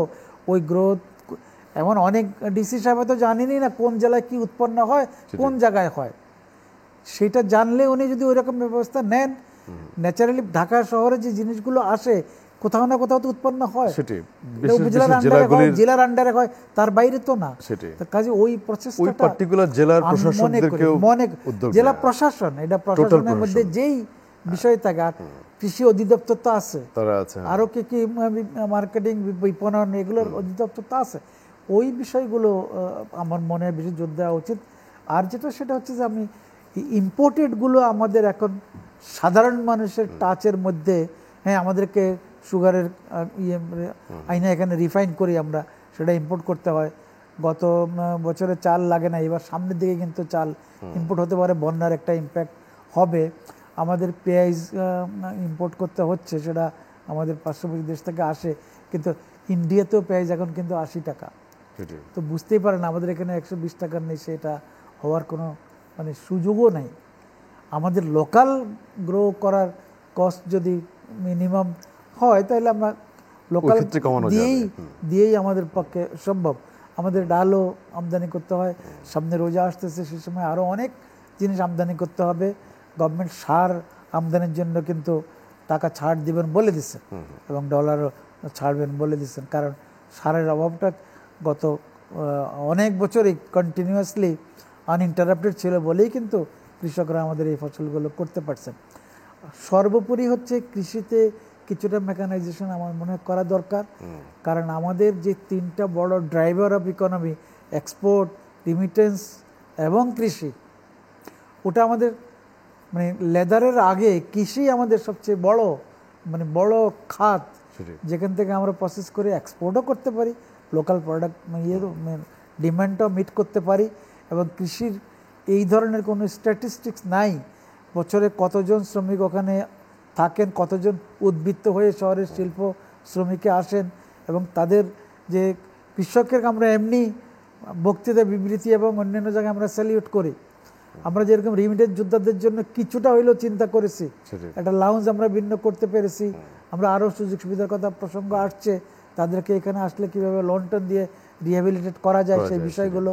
ওই গ্রোথ। এমন অনেক ডিসি সাহেব তো জানেনই না কোন জেলায় কি উৎপন্ন হয়, কোন জায়গায় হয়। সেটা জানলে উনি যদি ওই রকম ব্যবস্থা নেন, ন্যাচারালি ঢাকা শহরে যে জিনিসগুলো আসে কোথাও না কোথাও তো উৎপন্ন হয়, জেলার আন্ডারে হয়, তার বাইরে তো না। কাজে ওই প্রসেসটা জেলা প্রশাসন, এটা প্রশাসনের মধ্যে যেই বিষয় থাকে, আর কৃষি অধিদপ্তর তো আছে, আরো কি কি মার্কেটিং বিপণন এগুলোর অধিদপ্তর তো আছে। ওই বিষয়গুলো আমার মনে বেশি জোর দেওয়া উচিত। আর যেটা সেটা হচ্ছে যে আমি ইম্পোর্টেডগুলো আমাদের এখন সাধারণ মানুষের টাচের মধ্যে, হ্যাঁ আমাদেরকে সুগারের আইনা এখানে রিফাইন করি আমরা, সেটা ইম্পোর্ট করতে হয়। গত বছরে চাল লাগে না, এবার সামনের দিকে কিন্তু চাল ইম্পোর্ট হতে পারে, বন্যার একটা ইম্প্যাক্ট হবে। আমাদের পেঁয়াজ ইম্পোর্ট করতে হচ্ছে, সেটা আমাদের পার্শ্ববর্তী দেশ থেকে আসে, কিন্তু ইন্ডিয়াতেও পেঁয়াজ এখন কিন্তু 80 টাকা। তো বুঝতেই পারেন আমাদের এখানে 120 টাকার নেই, সেটা হওয়ার কোনো মানে সুযোগও নাই। আমাদের লোকাল গ্রো করার কস্ট যদি মিনিমাম হয়, তাহলে আমরা লোকাল দিয়েই আমাদের পক্ষে সম্ভব। আমাদের ডালও আমদানি করতে হয়, সামনে রোজা আসতেছে, সে সময় আরও অনেক জিনিস আমদানি করতে হবে। গভর্নমেন্ট সার আমদানির জন্য কিন্তু টাকা ছাড় দিবেন বলে দিচ্ছেন, এবং ডলারও ছাড়বেন বলে দিচ্ছেন, কারণ সারের অভাবটা গত অনেক বছরই কন্টিনিউয়াসলি আনইন্টারাপ্টেড ছিল বলেই কিন্তু কৃষকরা আমাদের এই ফসলগুলো করতে পারছেন। সর্বোপরি হচ্ছে কৃষিতে কিছুটা মেকানাইজেশন আমার মনে হয় করা দরকার, কারণ আমাদের যে 3টা বড় driver of economy, export, remittance এবং কৃষি, ওটা আমাদের মানে লেদারের আগে কৃষি আমাদের সবচেয়ে বড় বড় খাত, যেখান থেকে আমরা প্রসেস করে এক্সপোর্টও করতে পারি, লোকাল প্রোডাক্ট ডিমান্ডটাও মিট করতে পারি। এবং কৃষির এই ধরনের কোনো স্ট্যাটিস্টিক্স নাই, বছরে কতজন শ্রমিক ওখানে থাকেন, কতজন উদ্বৃত্ত হয়ে শহরের শিল্প শ্রমিকে আসেন, এবং তাদের যে কৃষকের আমরা এমনি বক্তৃতা বিবৃতি এবং অন্যান্য জায়গায় আমরা স্যালিউট করি। আমরা যেরকম রিমিটেড যোদ্ধাদের জন্য কিছুটা হইলেও চিন্তা করেছি, একটা লাউঞ্জ আমরা ভিন্ন করতে পেরেছি, আমরা আরও সুযোগ সুবিধার কথা প্রসঙ্গ আসছে, তাদেরকে এখানে আসলে কীভাবে লোন টোন দিয়ে রিহ্যাবিলিটেট করা যায় সেই বিষয়গুলো।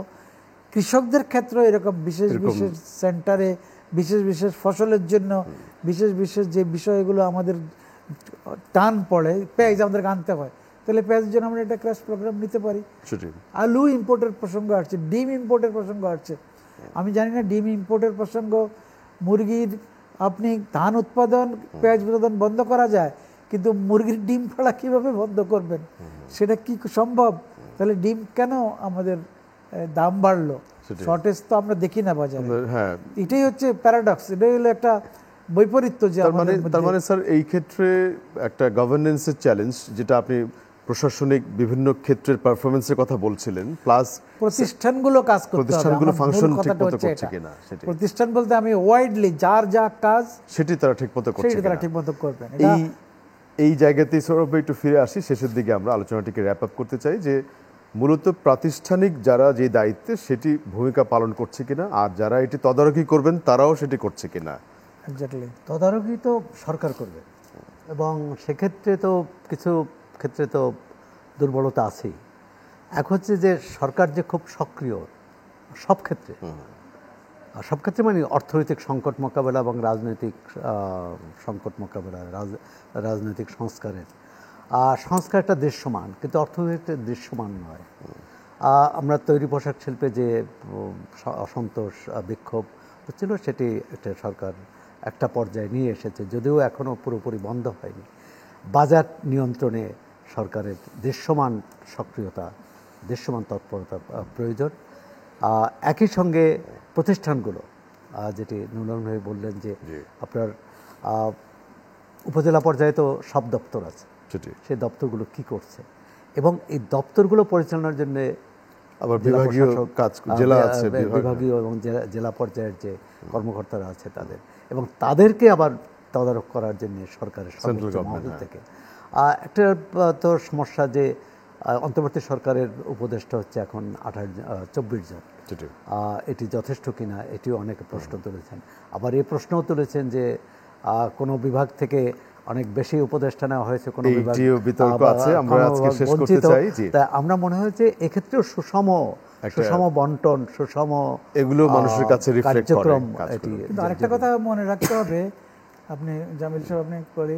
কৃষকদের ক্ষেত্রে এরকম বিশেষ বিশেষ সেন্টারে বিশেষ বিশেষ ফসলের জন্য বিশেষ বিশেষ যে বিষয়গুলো আমাদের টান পড়ে, পেঁয়াজ আমাদেরকে আনতে হয়, তাহলে পেঁয়াজের জন্য আমরা একটা ক্র্যাশ প্রোগ্রাম নিতে পারি। আলু ইম্পোর্টের প্রসঙ্গ আসছে, ডিম ইম্পোর্টের প্রসঙ্গ আসছে। আমি জানি না ডিম ইম্পোর্টের প্রসঙ্গ, মুরগির আপনি ধান উৎপাদন পেঁয়াজ উৎপাদন বন্ধ করা যায়, কিন্তু মুরগির ডিম ফাড়া কীভাবে বন্ধ করবেন, সেটা কি সম্ভব? তাহলে ডিম কেন আমাদের দাম বাড়লো? শর্টেজ তো আমরা দেখি না বাজারে। এটাই হচ্ছে প্যারাডক্স, এটাই হলো একটা বৈপরীত্য। যে তার মানে স্যার এই ক্ষেত্রে একটা গভর্নেন্সের চ্যালেঞ্জ, যেটা আপনি প্রশাসনিক বিভিন্ন ক্ষেত্রের পারফরমেন্সের কথা বলছিলেন, প্লাস প্রতিষ্ঠানগুলো কাজ করতে হবে, প্রতিষ্ঠানগুলো ফাংশন ঠিকমতো করছে কিনা। প্রতিষ্ঠান বলতে আমি ওয়াইডলি যার যা কাজ সেটি তারা ঠিকমতো করছে, সেটি তারা ঠিকমতো করবেন। এই জায়গাতেই সৌরভ একটু ফিরে আসি, শেষের দিকে আমরা আলোচনাটিকে র্যাপ আপ করতে চাই। যে মূলত প্রাতিষ্ঠানিক যারা যে দায়িত্বে সেটি ভূমিকা পালন করছে কিনা, আর যারা এটি তদারকি করবেন তারাও সেটি করছে কিনা? এক্স্যাক্টলি। তদারকি তো সরকার করবে, এবং সেক্ষেত্রে তো কিছু ক্ষেত্রে তো দুর্বলতা আছেই। এক হচ্ছে যে সরকার যে খুব সক্রিয় সব ক্ষেত্রে, আর সব ক্ষেত্রে মানে অর্থনৈতিক সংকট মোকাবেলা এবং রাজনৈতিক সংকট মোকাবেলা, রাজনৈতিক সংস্কারের। সংস্কারটা দৃশ্যমান, কিন্তু অর্থনৈতিক দৃশ্যমান নয়। আমরা তৈরি পোশাক শিল্পে যে অসন্তোষ বিক্ষোভ হচ্ছিল, সেটি একটা সরকার একটা পর্যায়ে নিয়ে এসেছে, যদিও এখনও পুরোপুরি বন্ধ হয়নি। বাজার নিয়ন্ত্রণে সরকারের দৃশ্যমান সক্রিয়তা, দৃশ্যমান তৎপরতা প্রয়োজন। একই সঙ্গে প্রতিষ্ঠানগুলো, যেটি নুরুল ভাই বললেন যে আপনার উপজেলা পর্যায়ে তো সব দপ্তর আছে, সেই দপ্তরগুলো কি করছে, এবং এই দপ্তরগুলো পরিচালনার জন্য আবার বিভাগীয় কাজ, জেলা আছে, বিভাগীয় এবং জেলা পর্যায়ের যে কর্মকর্তারা আছে তাদের, এবং তাদেরকে আবার তদারক করার জন্য সরকারের সর্বোচ্চ মহল থেকে। একটা তো সমস্যা যে অন্তর্বর্তী সরকারের উপদেষ্টা হচ্ছে এখন 24 জন। এটি যথেষ্ট কিনা এটিও অনেকে প্রশ্ন তুলেছেন। আবার এই প্রশ্নও তুলেছেন যে কোনো বিভাগ থেকে অনেক বেশি উপদেষ্টা নেওয়া হয়েছে, কোনো বিভাগ বিতর্ক আছে, আমরা আজকে শেষ করতে চাই। তা আমরা মনে হয় যে এক্ষেত্রেও সুষম বন্টন, সুষম এগুলো মানুষের কাছে রিফ্লেক্ট করে। কিন্তু আরেকটা কথা মনে রাখতে হবে, আপনি জামিল সাহেব আপনি বলি,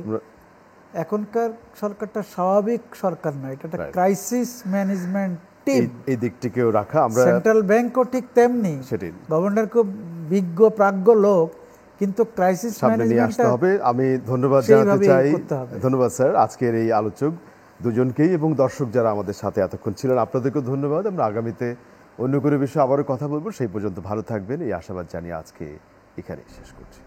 এখনকার সরকারটা স্বাভাবিক সরকার নয়, এটা একটা ক্রাইসিস ম্যানেজমেন্ট টিম। এই দিকটিকেও রাখা, আমরা সেন্ট্রাল ব্যাংকও ঠিক তেমনি, গভর্নর খুব বিজ্ঞ প্রাজ্ঞ লোক, কিন্তু ক্রাইসিস সামনে নিয়ে আসতে হবে। আমি ধন্যবাদ জানাতে চাই, ধন্যবাদ স্যার আজকের এই আলোচক দুজনকেই, এবং দর্শক যারা আমাদের সাথে এতক্ষণ ছিলেন আপনাদেরকেও ধন্যবাদ। আমরা আগামীতে অন্য কোনো বিষয়ে আবারও কথা বলবো, সেই পর্যন্ত ভালো থাকবেন এই আশাবাদ জানিয়ে আজকে এখানেই শেষ করছি।